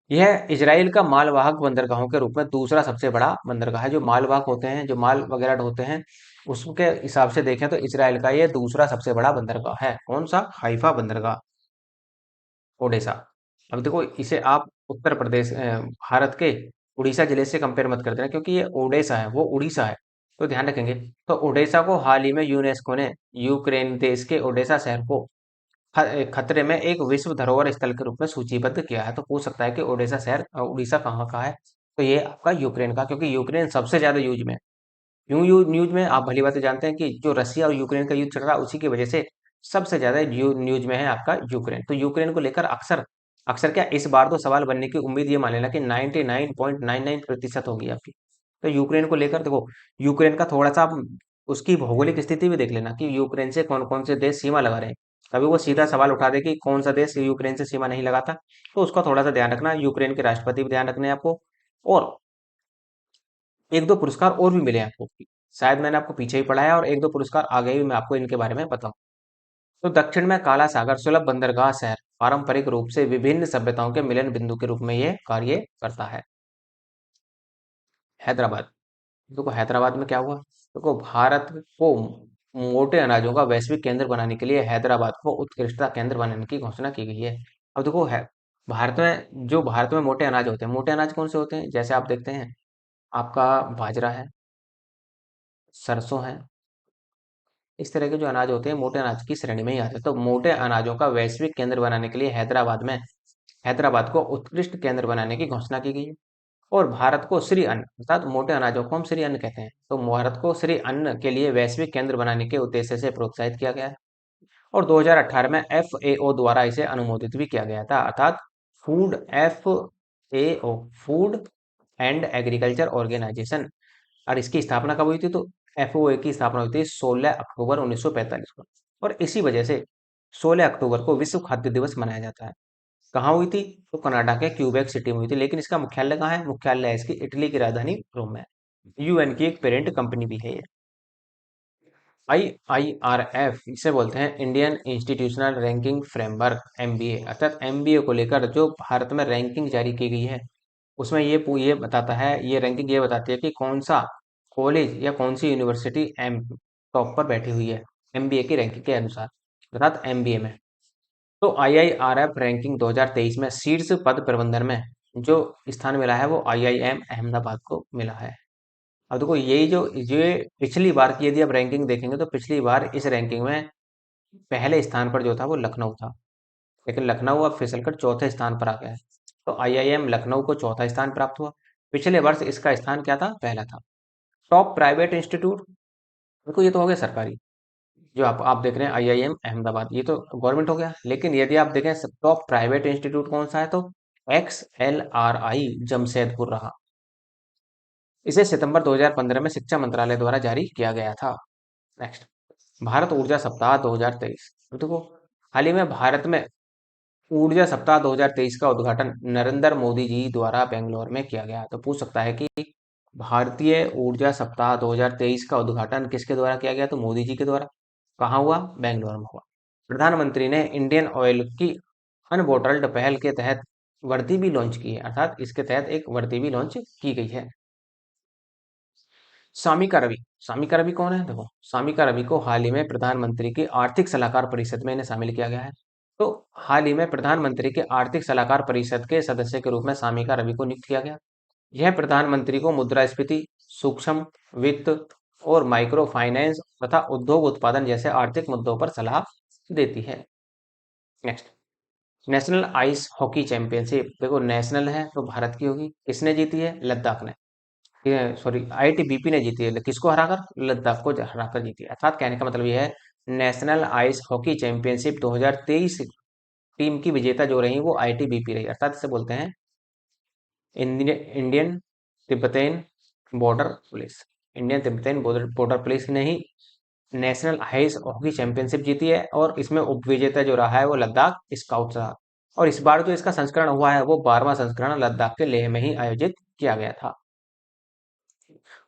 यह इजराइल का मालवाहक बंदरगाहों के रूप में दूसरा सबसे बड़ा बंदरगाह है। जो मालवाहक होते हैं, जो माल वगैरह ढोते हैं, उसके हिसाब से देखें तो इजराइल का यह दूसरा सबसे बड़ा बंदरगाह है। कौन सा, हाइफा बंदरगाह, ओडेसा। अब देखो इसे आप उत्तर प्रदेश भारत के उड़ीसा जिले से कंपेयर मत कर देना, क्योंकि ये ओडेसा है, वो उड़ीसा है। तो ध्यान रखेंगे। तो ओडेसा को हाल ही में यूनेस्को ने यूक्रेन देश के ओडेसा शहर को खतरे में एक विश्व धरोहर स्थल के रूप में सूचीबद्ध किया है। तो पूछ सकता है कि ओडेसा शहर उड़ीसा कहाँ का है, तो ये आपका यूक्रेन का, क्योंकि यूक्रेन सबसे ज्यादा यूज में है। यूं न्यूज में आप भली बात जानते हैं कि जो रसिया और यूक्रेन का युद्ध चल रहा है, उसी की वजह से सबसे ज्यादा न्यूज में है आपका यूक्रेन। तो यूक्रेन को लेकर अक्सर अक्सर क्या, इस बार तो सवाल बनने की उम्मीद ये मान लेना कि 99.99% होगी आपकी। तो यूक्रेन को लेकर देखो, यूक्रेन का थोड़ा सा आप उसकी भौगोलिक स्थिति भी देख लेना कि यूक्रेन से कौन कौन से देश सीमा लगा रहे हैं। कभी वो सीधा सवाल उठा दे कि कौन सा देश यूक्रेन से सीमा नहीं लगाता, तो उसका थोड़ा सा ध्यान रखना। यूक्रेन के राष्ट्रपति भी ध्यान रखने हैं आपको। और एक दो पुरस्कार और भी मिले हैं आपको, शायद मैंने आपको पीछे ही पढ़ाया, और एक दो पुरस्कार आगे भी मैं आपको इनके बारे में बताऊं। तो दक्षिण में काला सागर सुलभ बंदरगाह शहर पारंपरिक रूप से विभिन्न सभ्यताओं के मिलन बिंदु के रूप में ये कार्य करता है। हैदराबाद, देखो हैदराबाद में क्या हुआ, देखो भारत को मोटे अनाजों का वैश्विक केंद्र बनाने के लिए हैदराबाद को उत्कृष्टता केंद्र बनाने की घोषणा की गई है। अब देखो है, भारत में मोटे अनाज होते हैं, मोटे अनाज कौन से होते हैं, जैसे आप देखते हैं आपका बाजरा है, सरसों है, इस तरह के जो अनाज होते हैं मोटे अनाज की श्रेणी में ही आते हैं। तो मोटे अनाजों का वैश्विक केंद्र बनाने के लिए हैदराबाद को उत्कृष्ट केंद्र बनाने की घोषणा की गई है। और भारत को श्री अन्न, अर्थात मोटे अनाजों को हम श्री अन्न कहते हैं, तो भारत को श्री अन्न के लिए वैश्विक केंद्र बनाने के उद्देश्य से प्रोत्साहित किया गया है। और 2018 में एफएओ द्वारा इसे अनुमोदित भी किया गया था, अर्थात food FAO, food and agriculture organisation. और इसकी स्थापना कब हुई थी, तो एफओए की स्थापना हुई थी 16 अक्टूबर 1945 को। और इसी वजह से 16 अक्टूबर को विश्व खाद्य दिवस मनाया जाता है। कहाँ हुई थी, तो कनाडा के क्यूबेक सिटी में हुई थी, लेकिन इसका मुख्यालय कहाँ है, मुख्यालय है इसकी इटली की राजधानी रोम में है। यूएन की एक पेरेंट कंपनी भी है ये। आईआईआरएफ इसे बोलते हैं Indian institutional ranking framework, MBA. अर्थात एमबीए को लेकर जो भारत में रैंकिंग जारी की गई है, उसमें ये बताता है, ये रैंकिंग ये बताती है कि कौन सा कॉलेज या कौन सी यूनिवर्सिटी एम टॉप पर बैठी हुई है एमबीए की रैंकिंग के अनुसार, अर्थात एमबीए में। तो आईआईआरएफ रैंकिंग 2023 में शीर्ष पद प्रबंधन में जो स्थान मिला है वो आईआईएम अहमदाबाद को मिला है। अब देखो यही जो ये पिछली बार की यदि आप रैंकिंग देखेंगे, तो पिछली बार इस रैंकिंग में पहले स्थान पर जो था वो लखनऊ था, लेकिन लखनऊ अब फिसलकर चौथे स्थान पर आ गया है। तो आईआईएम लखनऊ को चौथा स्थान प्राप्त हुआ। पिछले वर्ष इसका स्थान क्या था? पहला था। टॉप प्राइवेट इंस्टीट्यूट, देखो ये तो हो गया सरकारी, जो आप देख रहे हैं आईआईएम अहमदाबाद, ये तो गवर्नमेंट हो गया। लेकिन यदि आप देखें टॉप प्राइवेट इंस्टीट्यूट कौन सा है, तो XLRI जमशेदपुर रहा। इसे सितंबर 2015 में शिक्षा मंत्रालय द्वारा जारी किया गया था। नेक्स्ट, भारत ऊर्जा सप्ताह 2023। तो देखो, हाल ही में भारत में ऊर्जा सप्ताह 2023 का उद्घाटन नरेंद्र मोदी जी द्वारा बेंगलोर में किया गया। तो पूछ सकता है कि भारतीय ऊर्जा सप्ताह 2023 का उद्घाटन किसके द्वारा किया गया? तो मोदी जी के द्वारा। कहाँ हुआ? बेंगलोर में हुआ। प्रधानमंत्री ने इंडियन ऑयल की अनबोटल्ड पहल के तहत वर्दी भी लॉन्च की है, अर्थात इसके तहत एक वर्दी भी लॉन्च की गई है। सामिका रवि, सामिका रवि कौन है? देखो, सामिका रवि को हाल ही में प्रधानमंत्री की आर्थिक सलाहकार परिषद में इन्हें शामिल किया गया है। तो हाल ही में प्रधानमंत्री के आर्थिक सलाहकार परिषद के सदस्य के रूप में सामिका रवि को नियुक्त किया गया। यह प्रधानमंत्री को मुद्रास्फीति, सूक्ष्म वित्त और माइक्रो फाइनेंस तथा उद्योग उत्पादन जैसे आर्थिक मुद्दों पर सलाह देती है। Next, national ice hockey championship. देखो, नेशनल है तो भारत की होगी, किसने जीती है? लद्दाख ने, सॉरी आईटीबीपी ने जीती है। किसको हराकर? लद्दाख को हराकर जीती है। अर्थात कहने का मतलब यह है, national ice hockey championship 2023 team की विजेता जो रही वो आईटीबीपी रही। अर्थात इसे बोलते हैं Indian Tibetan border police. Indian Tibetan border police ने ही नेशनल आइस हॉकी चैंपियनशिप जीती है, और इसमें उपविजेता जो रहा है वो लद्दाख स्काउट्स रहा। और इस बार जो इसका संस्करण हुआ है वो 12वां संस्करण लद्दाख के लेह में ही आयोजित किया गया था।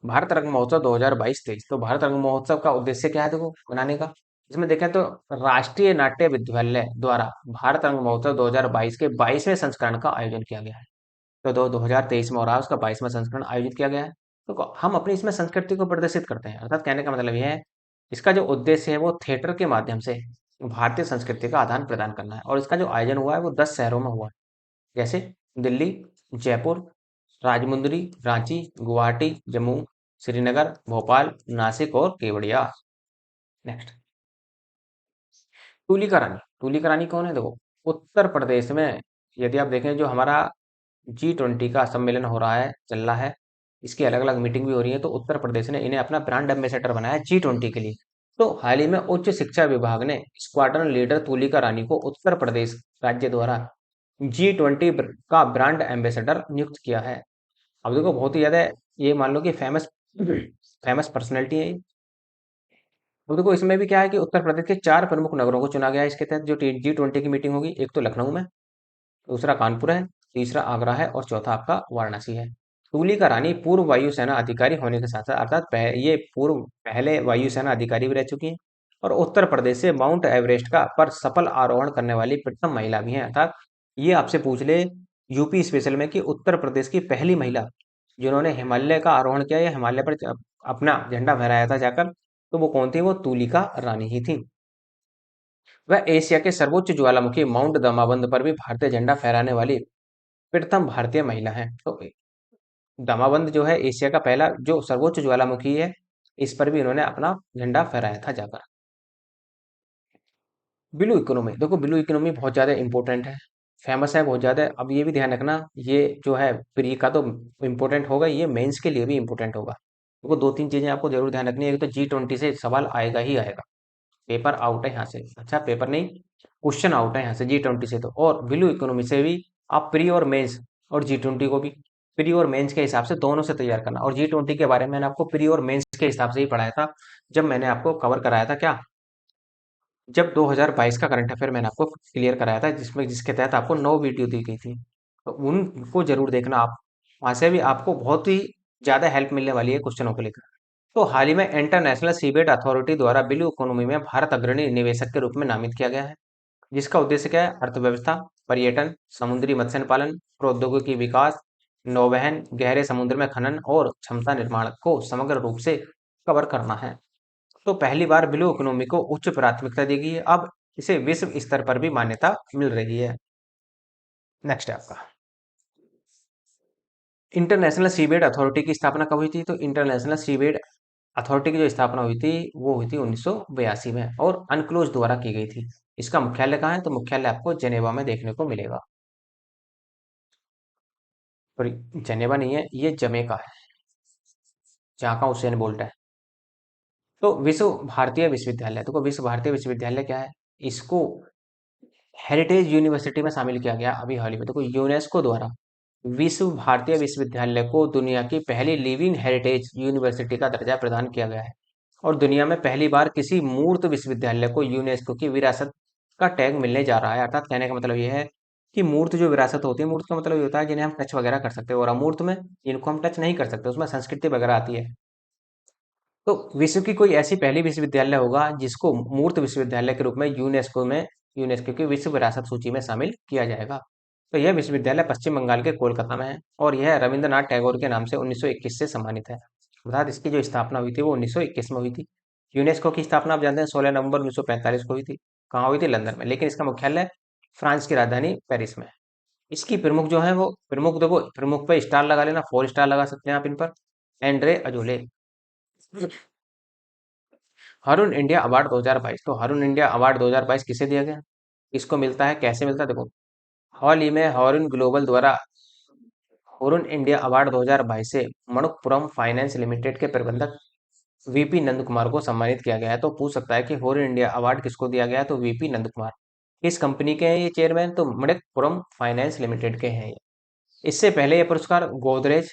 भारत रंग महोत्सव 2022-23। तो भारत रंग महोत्सव का उद्देश्य क्या है देखो बनाने का? इसमें देखें तो राष्ट्रीय नाट्य विद्यालय द्वारा भारत रंग महोत्सव 2022 के 22वें संस्करण का आयोजन किया गया है। तो 2023 में हो रहा है, उसका 22वां संस्करण आयोजित किया गया है। तो हम अपनी इसमें संस्कृति को प्रदर्शित करते हैं। अर्थात कहने का मतलब यह है, इसका जो उद्देश्य है वो थिएटर के माध्यम से भारतीय संस्कृति का आदान प्रदान करना है। और इसका जो आयोजन हुआ है वो 10 शहरों में हुआ है, जैसे दिल्ली, जयपुर, राजमुंदरी, रांची, गुवाहाटी, जम्मू, श्रीनगर, भोपाल, नासिक और केवड़िया। नेक्स्ट, तुलिका रानी। तुलिका रानी कौन है? देखो, उत्तर प्रदेश में यदि आप देखें, जो हमारा G20 का सम्मेलन हो रहा है, चल रहा है, इसकी अलग अलग मीटिंग भी हो रही है, तो उत्तर प्रदेश ने इन्हें अपना ब्रांड एम्बेसडर बनाया G20 के लिए। तो हाल ही में उच्च शिक्षा विभाग ने स्क्वाड्रन लीडर तुलिका रानी को उत्तर प्रदेश राज्य द्वारा G20 का ब्रांड एम्बेसडर नियुक्त किया है। अब देखो, बहुत ही ज्यादा ये मान लो कि फेमस फेमस पर्सनैलिटी है ये। अब देखो, इसमें भी क्या है कि उत्तर प्रदेश के 4 प्रमुख नगरों को चुना गया है इसके तहत, जो G20 की मीटिंग होगी। एक तो लखनऊ में, दूसरा कानपुर है, तीसरा आगरा है और चौथा आपका वाराणसी है। तुलिका रानी पूर्व वायुसेना अधिकारी होने के साथ साथ, अर्थात ये पूर्व पहले वायुसेना अधिकारी भी रह चुकी हैं, और उत्तर प्रदेश से माउंट एवरेस्ट का पर सफल आरोहण करने वाली प्रथम महिला भी हैं। अर्थात ये आपसे पूछ ले यूपी स्पेशल में कि उत्तर प्रदेश की पहली महिला जिन्होंने हिमालय का आरोहण किया या हिमालय पर अपना झंडा फहराया था जाकर, तो वो कौन थी? वो तुलिका रानी ही थी। वह एशिया के सर्वोच्च ज्वालामुखी माउंट दमाबंद पर भी भारतीय झंडा फहराने वाली प्रथम भारतीय महिला हैं। तो दमाबंद जो है एशिया का पहला जो सर्वोच्च ज्वालामुखी है, इस पर भी इन्होंने अपना झंडा फहराया था जाकर। ब्लू इकोनॉमी, देखो ब्लू इकोनॉमी बहुत ज्यादा इंपॉर्टेंट है, फेमस है बहुत ज्यादा। अब ये भी ध्यान रखना, ये जो है प्री का तो इम्पोर्टेंट होगा, ये मेंस के लिए भी इम्पोर्टेंट होगा। देखो, दो तीन चीजें आपको जरूर ध्यान रखनी है। एक तो G20 से सवाल आएगा ही आएगा, पेपर आउट है यहाँ से, अच्छा पेपर नहीं, क्वेश्चन आउट है यहाँ से G20 से। तो और ब्लू इकोनॉमी से भी आप प्री और मेंस, और G20 को भी प्री और मेंस के हिसाब से दोनों से तैयार करना। और G20 के बारे में मैंने आपको प्री और मेंस के हिसाब से ही पढ़ाया था, जब मैंने आपको कवर कराया था क्या, जब 2022 का करंट अफेयर मैंने आपको क्लियर कराया था, जिसके तहत आपको 9 वीडियो दी गई थी। तो उनको जरूर देखना आप, वहां से भी आपको बहुत ही ज्यादा हेल्प मिलने वाली है क्वेश्चनों को लेकर। तो हाल ही में इंटरनेशनल सीबेट अथॉरिटी द्वारा ब्लू इकोनॉमी में भारत अग्रणी निवेशक के रूप में नामित किया गया है, जिसका उद्देश्य क्या है? अर्थव्यवस्था, पर्यटन, समुद्री मत्स्य पालन, प्रौद्योगिकी विकास, नौवहन, गहरे समुद्र में खनन और क्षमता निर्माण को समग्र रूप से कवर करना है। तो पहली बार ब्लू इकोनॉमी को उच्च प्राथमिकता दी गई है, अब इसे विश्व स्तर पर भी मान्यता मिल रही है। नेक्स्ट है आपका, इंटरनेशनल सीबेड अथॉरिटी की स्थापना कब हुई थी? तो इंटरनेशनल सीबेड अथॉरिटी की जो स्थापना हुई थी वो हुई थी 1982 में, और अनक्लोज द्वारा की गई थी। इसका मुख्यालय कहाँ है? तो मुख्यालय आपको जेनेवा में देखने को मिलेगा। सॉरी, जनेवा नहीं है, ये जमेका है, जहाँ का हुसैन बोल्ट है। तो विश्व भारतीय विश्वविद्यालय, देखो विश्व भारतीय विश्वविद्यालय क्या है, इसको हेरिटेज यूनिवर्सिटी में शामिल किया गया अभी हाल ही में। देखो यूनेस्को द्वारा विश्व भारतीय विश्वविद्यालय को दुनिया की पहली लिविंग हेरिटेज यूनिवर्सिटी का दर्जा प्रदान किया गया है, और दुनिया में पहली बार किसी मूर्त विश्वविद्यालय को यूनेस्को की विरासत का टैग मिलने जा रहा है। अर्थात कहने का मतलब यह है कि मूर्त जो विरासत होती है, मूर्त का मतलब ये होता है जिन्हें हम टच वगैरह कर सकते हैं, और अमूर्त में इनको हम टच नहीं कर सकते, उसमें संस्कृति वगैरह आती है। तो विश्व की कोई ऐसी पहली विश्वविद्यालय होगा जिसको मूर्त विश्वविद्यालय के रूप में यूनेस्को की विश्व विरासत सूची में शामिल किया जाएगा। तो यह विश्वविद्यालय पश्चिम बंगाल के कोलकाता में है, और यह रविंद्रनाथ टैगोर के नाम से 1921 से सम्मानित है। अर्थात इसकी जो स्थापना हुई थी वो 1921 में हुई थी। यूनेस्को की स्थापना आप जानते हैं 16 नवंबर 1945 को हुई थी। कहाँ हुई थी? लंदन में। लेकिन इसका मुख्यालय फ्रांस की राजधानी पेरिस में है। इसकी प्रमुख जो है वो प्रमुख, देखो प्रमुख पे स्टार लगा लेना, 4 स्टार लगा सकते हैं आप इन पर। Andre Azoulay. Harun India award 2022, तो हरुण इंडिया अवार्ड 2022 किसे दिया गया? किसको मिलता है, कैसे मिलता है? देखो हाल ही में हरुण ग्लोबल द्वारा हरुण इंडिया अवार्ड 2022 से मणप्पुरम फाइनेंस लिमिटेड के प्रबंधक वीपी नंद कुमार को सम्मानित किया गया है। तो पूछ सकता है कि हरुण इंडिया अवार्ड किसको दिया गया है, तो वीपी नंद कुमार। किस कंपनी के हैं ये चेयरमैन? तो मणप्पुरम फाइनेंस लिमिटेड के हैं ये। इससे पहले ये पुरस्कार गोदरेज,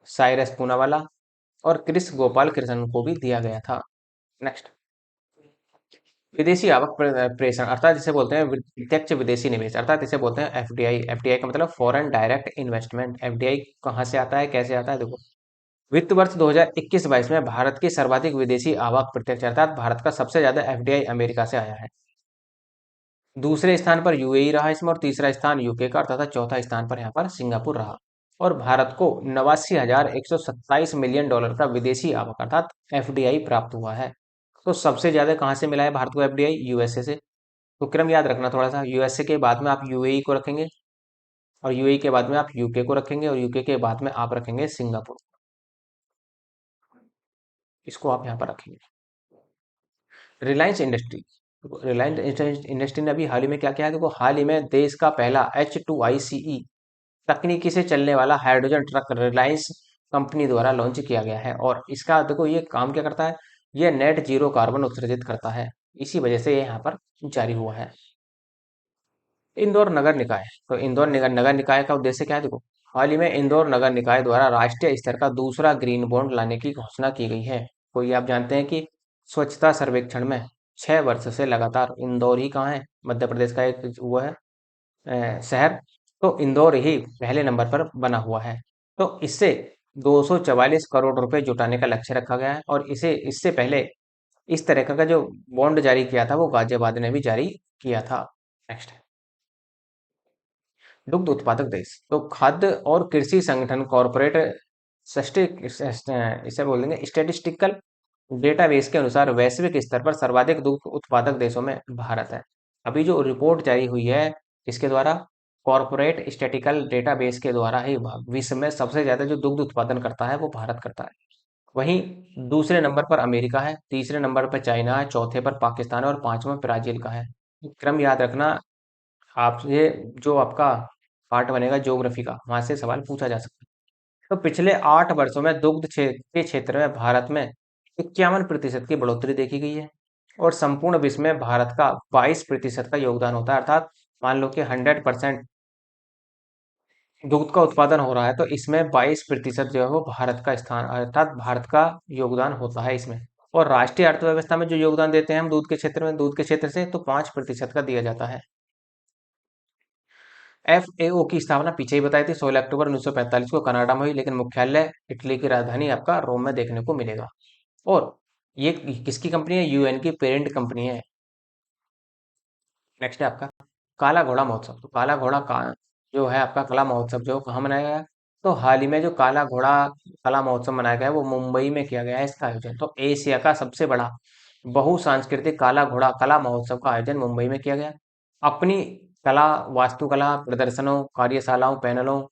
साइरस पूनावाला और क्रिस गोपाल कृष्णन को भी दिया गया था। नेक्स्ट, विदेशी आवक प्रेषण, अर्थात जिसे बोलते हैं प्रत्यक्ष विदेशी निवेश, अर्थात इसे बोलते हैं एफडीआई। एफडीआई का मतलब फॉरेन डायरेक्ट इन्वेस्टमेंट। एफडीआई कहाँ से आता है, कैसे आता है? देखो वित्त वर्ष 2021-22 में भारत की सर्वाधिक विदेशी आवक प्रत्यक्ष, अर्थात भारत का सबसे ज्यादा एफडीआई अमेरिका से आया है। दूसरे स्थान पर यूएई रहा इसमें, और तीसरा स्थान यूके का, तथा चौथा स्थान पर यहाँ पर सिंगापुर रहा। और भारत को 89,127 मिलियन डॉलर का विदेशी आवक अर्थात एफडीआई प्राप्त हुआ है। तो सबसे ज्यादा कहाँ से मिला है भारत को एफडीआई? यूएसए से। तो क्रम याद रखना थोड़ा सा, यूएसए के बाद में आप यूएई को रखेंगे, और यूएई के बाद में आप यूके को रखेंगे, और यूके के बाद में आप रखेंगे सिंगापुर। इसको आप यहाँ पर रखेंगे। रिलायंस इंडस्ट्री, रिलायंस इंडस्ट्री ने अभी हाल ही में क्या किया है? देखो हाल ही में देश का पहला H2ICE तकनीकी से चलने वाला हाइड्रोजन ट्रक रिलायंस कंपनी द्वारा लॉन्च किया गया है। और इसका देखो ये काम क्या करता है, ये नेट जीरो कार्बन उत्सर्जित करता है, इसी वजह से ये यहाँ पर जारी हुआ है। इंदौर नगर निकाय, तो इंदौर नगर निकाय का उद्देश्य क्या है? देखो हाल ही में इंदौर नगर निकाय द्वारा राष्ट्रीय स्तर का दूसरा ग्रीन बॉन्ड लाने की घोषणा की गई है। तो ये आप जानते हैं कि स्वच्छता सर्वेक्षण में 6 वर्ष से लगातार इंदौर ही कहाँ है, मध्य प्रदेश का एक वो है शहर, तो इंदौर ही पहले नंबर पर बना हुआ है। तो इससे 244 करोड़ रुपए जुटाने का लक्ष्य रखा गया है, और इसे इससे पहले इस तरह का जो बॉन्ड जारी किया था वो गाजियाबाद ने भी जारी किया था। नेक्स्ट, दुग्ध उत्पादक देश, तो खाद्य और कृषि संगठन कॉरपोरेट इसे बोल देंगे स्टेटिस्टिकल डेटाबेस के अनुसार वैश्विक स्तर पर सर्वाधिक दुग्ध उत्पादक देशों में भारत है। अभी जो रिपोर्ट जारी हुई है इसके द्वारा, कॉरपोरेट स्टेटिकल डेटाबेस के द्वारा ही विश्व में सबसे ज्यादा जो दुग्ध उत्पादन करता है वो भारत करता है। वहीं दूसरे नंबर पर अमेरिका है, तीसरे नंबर पर चाइना है, चौथे पर पाकिस्तान है, और पांचवा ब्राजील का है। क्रम याद रखना, आपसे जो आपका पार्ट बनेगा ज्योग्राफी का, वहां से सवाल पूछा जा सकता है। तो पिछले 8 वर्षों में के क्षेत्र में भारत में 51% की बढ़ोतरी देखी गई है, और संपूर्ण विश्व में भारत का 22% का योगदान होता है। अर्थात मान लो कि 100% दुग्ध का उत्पादन हो रहा है, तो इसमें 22% जो है वो भारत का स्थान, अर्थात भारत का योगदान होता है इसमें। और राष्ट्रीय अर्थव्यवस्था में जो योगदान देते हैं हम दूध के क्षेत्र में, दूध के क्षेत्र से, तो 5% का दिया जाता है। एफएओ की स्थापना पीछे ही बताई थी, 16 अक्टूबर 1945 को कनाडा में हुई, लेकिन मुख्यालय इटली की राजधानी आपका रोम में देखने को मिलेगा। और ये किसकी कंपनी है? यूएन की पेरेंट कंपनी है। नेक्स्ट है आपका काला घोड़ा महोत्सव, तो काला घोड़ा का जो है आपका कला महोत्सव जो कहाँ मनाया गया? तो हाल ही में जो काला घोड़ा कला महोत्सव मनाया गया है वो मुंबई में किया गया है इसका आयोजन। तो एशिया का सबसे बड़ा बहु सांस्कृतिक काला घोड़ा कला महोत्सव का आयोजन मुंबई में किया गया। अपनी कला, वास्तुकला प्रदर्शनों, कार्यशालाओं, पैनलों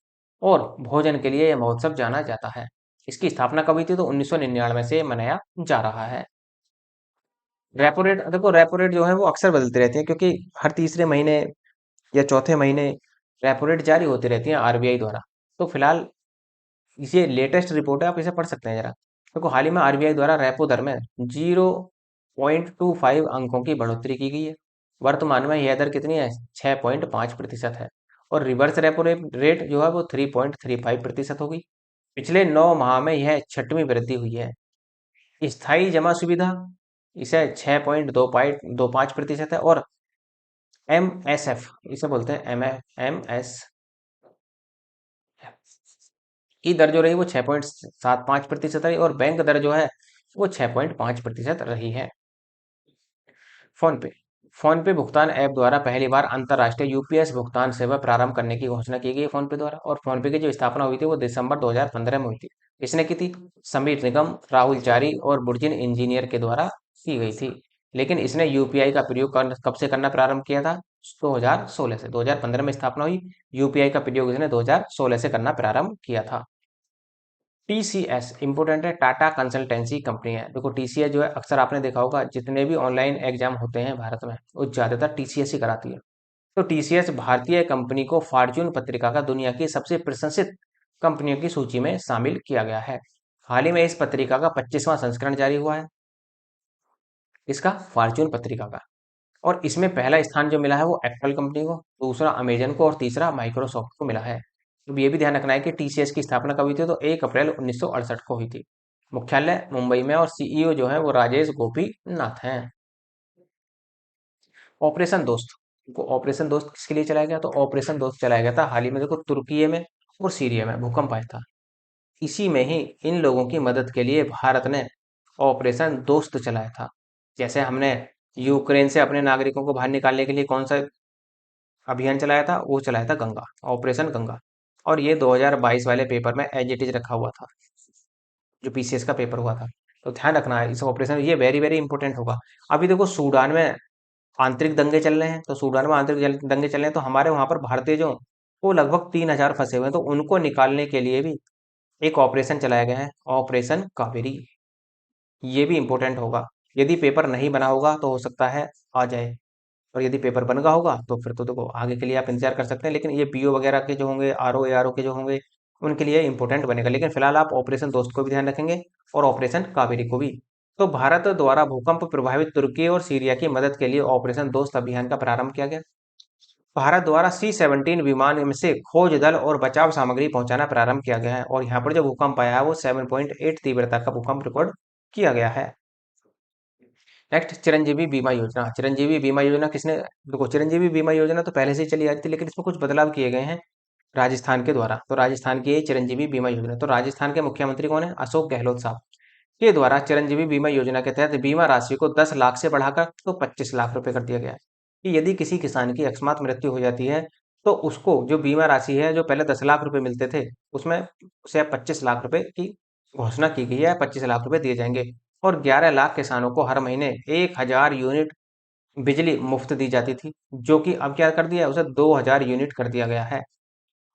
और भोजन के लिए यह महोत्सव जाना जाता है। इसकी स्थापना कब हुई थी? तो 1999 से मनाया जा रहा है। रेपो रेट, देखो रेपो रेट जो है वो अक्सर बदलती रहती है, क्योंकि हर तीसरे महीने या चौथे महीने रेपो रेट जारी होती रहती है आरबीआई द्वारा। तो फिलहाल ये लेटेस्ट रिपोर्ट है, आप इसे पढ़ सकते हैं जरा। देखो हाल ही में आरबीआई द्वारा रेपो दर में 0.25 अंकों की बढ़ोतरी की गई है। वर्तमान में यह दर कितनी है? 6.5% है। और रिवर्स रेपो रेट जो है वो 3.35% होगी। पिछले 9 माह में यह छठवीं वृद्धि हुई है। स्थायी जमा सुविधा इसे 6.25% है। और MSF इसे बोलते हैं MS की दर जो रही वो 6.75% रही। और बैंक दर जो है वो 6.5% रही है। फोन पे फोन पे भुगतान ऐप द्वारा पहली बार अंतर्राष्ट्रीय यूपीएस भुगतान सेवा प्रारंभ करने की घोषणा की गई है फोन पे द्वारा। और फोन पे की जो स्थापना हुई थी वो दिसंबर 2015 में हुई थी। इसने की थी समीर निगम, राहुल चारी और बुर्जिन इंजीनियर के द्वारा की गई थी। लेकिन इसने यूपीआई का प्रयोग कब से करना प्रारंभ किया था? 2016 से। 2015 में स्थापना हुई। यूपीआई का प्रयोग इसने 2016 से करना प्रारंभ किया था। टीसीएस इंपोर्टेंट है, टाटा कंसल्टेंसी कंपनी है। देखो टीसीएस जो है अक्सर आपने देखा होगा जितने भी ऑनलाइन एग्जाम होते हैं भारत में वो ज्यादातर टीसीएस ही कराती है। तो टीसीएस भारतीय कंपनी को फॉर्च्यून पत्रिका का दुनिया की सबसे प्रशंसित कंपनियों की सूची में शामिल किया गया है। हाल ही में इस पत्रिका का 25वां संस्करण जारी हुआ है, इसका फॉर्च्यून पत्रिका का। और इसमें पहला स्थान जो मिला है वो एप्पल कंपनी को, दूसरा अमेजन को और तीसरा माइक्रोसॉफ्ट को मिला है। तो ये भी ध्यान रखना है कि टीसीएस की स्थापना कब हुई थी? तो 1 अप्रैल 1968 को हुई थी। मुख्यालय मुंबई में और सीईओ जो है वो राजेश गोपीनाथ हैं। ऑपरेशन दोस्त, को ऑपरेशन दोस्त किसके लिए चलाया गया? तो ऑपरेशन दोस्त चलाया गया था हाल ही में, देखो तुर्की में और सीरिया में भूकंप आया था। इसी में ही इन लोगों की मदद के लिए भारत ने ऑपरेशन दोस्त चलाया था। जैसे हमने यूक्रेन से अपने नागरिकों को बाहर निकालने के लिए कौन सा अभियान चलाया था? वो चलाया था गंगा, ऑपरेशन गंगा। और ये 2022 वाले पेपर में एज इट इज रखा हुआ था, जो पीसीएस का पेपर हुआ था। तो ध्यान रखना है इस ऑपरेशन, ये वेरी वेरी इंपॉर्टेंट होगा। अभी देखो सूडान में आंतरिक दंगे चल रहे हैं, तो सूडान में आंतरिक दंगे चल रहे हैं, तो हमारे वहां पर भारतीय जो वो लगभग 3,000 फंसे हुए हैं, तो उनको निकालने के लिए भी एक ऑपरेशन चलाया गया है, ऑपरेशन कावेरी। ये भी इंपॉर्टेंट होगा। यदि पेपर नहीं बना होगा तो हो सकता है आ जाए, और यदि पेपर बन गया होगा तो फिर तो देखो आगे के लिए आप इंतजार कर सकते हैं। लेकिन ये पीओ वगैरह के जो होंगे, आरओ एआरओ के जो होंगे, उनके लिए इंपॉर्टेंट बनेगा। लेकिन फिलहाल आप ऑपरेशन दोस्त को भी ध्यान रखेंगे और ऑपरेशन कावेरी को भी। तो भारत द्वारा भूकंप प्रभावित तुर्की और सीरिया की मदद के लिए ऑपरेशन दोस्त अभियान का प्रारंभ किया गया। भारत द्वारा C-17 विमान में से खोज दल और बचाव सामग्री पहुंचाना प्रारंभ किया गया है। और यहाँ पर जो भूकंप आया है वो 7.8 तीव्रता का भूकंप रिकॉर्ड किया गया है। नेक्स्ट, चिरंजीवी बीमा योजना। चिरंजीवी बीमा योजना किसने? देखो चिरंजीवी बीमा योजना तो पहले से ही चली आ रही थी, लेकिन इसमें कुछ बदलाव किए गए हैं राजस्थान के द्वारा। तो राजस्थान की ये चिरंजीवी बीमा योजना, तो राजस्थान के मुख्यमंत्री कौन है? अशोक गहलोत साहब के द्वारा चिरंजीवी बीमा योजना के तहत बीमा राशि को 10 लाख से बढ़ाकर तो 25 लाख रुपए कर दिया गया है। कि यदि किसी किसान की अकस्मात मृत्यु हो जाती है तो उसको जो बीमा राशि है, जो पहले 10 लाख रुपए मिलते थे, उसमें उसे अब 25 लाख रुपए की घोषणा की गई है। 25 लाख रुपए दिए जाएंगे। और 11 लाख किसानों को हर महीने 1,000 यूनिट बिजली मुफ्त दी जाती थी, जो कि अब क्या कर दिया है, उसे 2,000 यूनिट कर दिया गया है।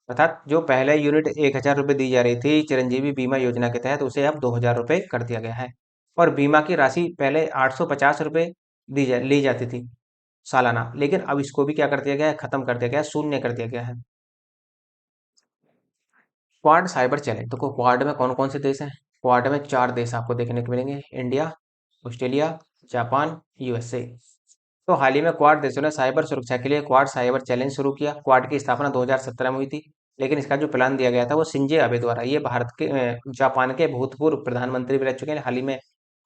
अर्थात जो पहले यूनिट 1,000 रुपये दी जा रही थी चिरंजीवी बीमा योजना के तहत, उसे अब 2,000 रुपये कर दिया गया है। और बीमा की राशि पहले 850 रुपये ली जाती थी सालाना, लेकिन अब इसको भी क्या कर दिया गया है? खत्म कर दिया गया है, शून्य कर दिया गया है। क्वाड साइबर चैलेंज, देखो क्वाड में कौन कौन से देश हैं? क्वाड में 4 देश आपको देखने को मिलेंगे, इंडिया, ऑस्ट्रेलिया, जापान, यूएसए। तो हाल ही में क्वाड देशों ने साइबर सुरक्षा के लिए क्वाड साइबर चैलेंज शुरू किया। क्वाड की स्थापना 2017 में हुई थी, लेकिन इसका जो प्लान दिया गया था वो शिंजे अबे द्वारा। ये भारत के जापान के भूतपूर्व प्रधानमंत्री भी रह चुके हैं, हाल ही में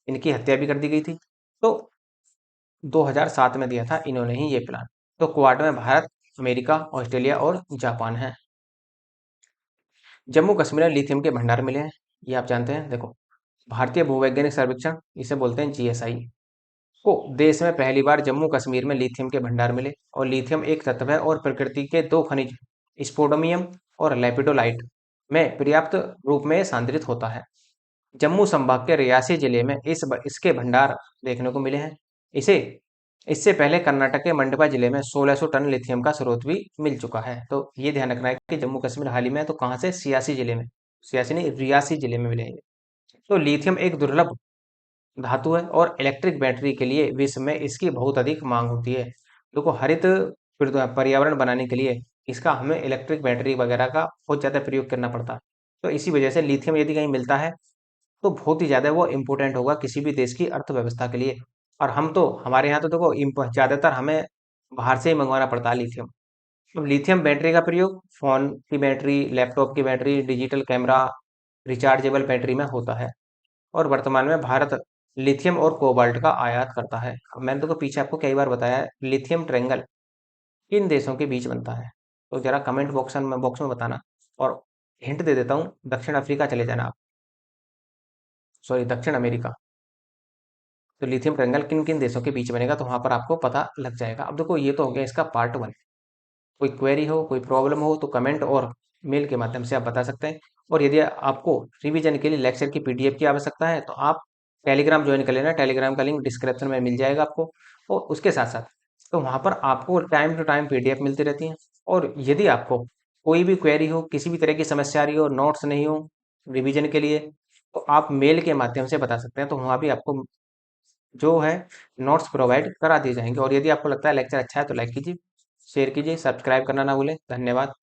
इनकी हत्या भी कर दी गई थी। तो 2007 में दिया था इन्होंने ही ये प्लान। तो क्वाड में भारत, अमेरिका, ऑस्ट्रेलिया और जापान है। जम्मू कश्मीर में लिथियम के भंडार मिले हैं, ये आप जानते हैं। देखो भारतीय भूवैज्ञानिक सर्वेक्षण, इसे बोलते हैं जीएसआई को, देश में पहली बार जम्मू कश्मीर में लिथियम के भंडार मिले। और लिथियम एक तत्व है और प्रकृति के 2 खनिज स्पोडोमियम और लेपिडोलाइट में पर्याप्त रूप में सांद्रित होता है। जम्मू संभाग के रियासी जिले में इसके भंडार देखने को मिले हैं। इसे इससे पहले कर्नाटक के मंडपा जिले में 1600 टन लिथियम का स्रोत भी मिल चुका है। तो ये ध्यान रखना है कि जम्मू कश्मीर हाल ही में, तो कहाँ से? सियासी जिले में, सियासी नहीं रियासी जिले में मिलेंगे। तो लिथियम एक दुर्लभ धातु है और इलेक्ट्रिक बैटरी के लिए विश्व में इसकी बहुत अधिक मांग होती है। देखो हरित पर्यावरण बनाने के लिए इसका हमें इलेक्ट्रिक बैटरी वगैरह का बहुत ज़्यादा प्रयोग करना पड़ता है। तो इसी वजह से लिथियम यदि कहीं मिलता है तो बहुत ही ज़्यादा वो इम्पोर्टेंट होगा किसी भी देश की अर्थव्यवस्था के लिए। और हम तो हमारे यहाँ तो देखो ज़्यादातर हमें बाहर से ही मंगवाना पड़ता है लिथियम। तो लिथियम बैटरी का प्रयोग फ़ोन की बैटरी, लैपटॉप की battery, digital camera, rechargeable battery में होता है। और वर्तमान में भारत लिथियम और कोबाल्ट का आयात करता है। अब मैंने तो पीछे आपको कई बार बताया है, लिथियम ट्रायंगल किन देशों के बीच बनता है? तो जरा कमेंट बॉक्स में बताना। और हिंट दे देता हूँ, दक्षिण अफ्रीका चले जाना आप, सॉरी दक्षिण अमेरिका। तो लिथियम ट्रायंगल किन किन देशों के बीच बनेगा तो वहां पर आपको पता लग जाएगा। अब देखो ये तो हो गया इसका पार्ट वन। कोई क्वेरी हो, कोई प्रॉब्लम हो तो कमेंट और मेल के माध्यम से आप बता सकते हैं। और यदि आपको रिवीजन के लिए लेक्चर की पीडीएफ की आवश्यकता है तो आप टेलीग्राम ज्वाइन कर लेना। टेलीग्राम का लिंक डिस्क्रिप्शन में मिल जाएगा आपको। और उसके साथ साथ तो वहाँ पर आपको टाइम टू टाइम पीडीएफ मिलती रहती हैं। और यदि आपको कोई भी क्वेरी हो, किसी भी तरह की समस्या आ रही हो, नोट्स नहीं हो रिवीजन के लिए, तो आप मेल के माध्यम से बता सकते हैं। तो वहाँ भी आपको जो है नोट्स प्रोवाइड करा दिए जाएंगे। और यदि आपको लगता है लेक्चर अच्छा है तो लाइक कीजिए, शेयर कीजिए, सब्सक्राइब करना ना भूलें। धन्यवाद।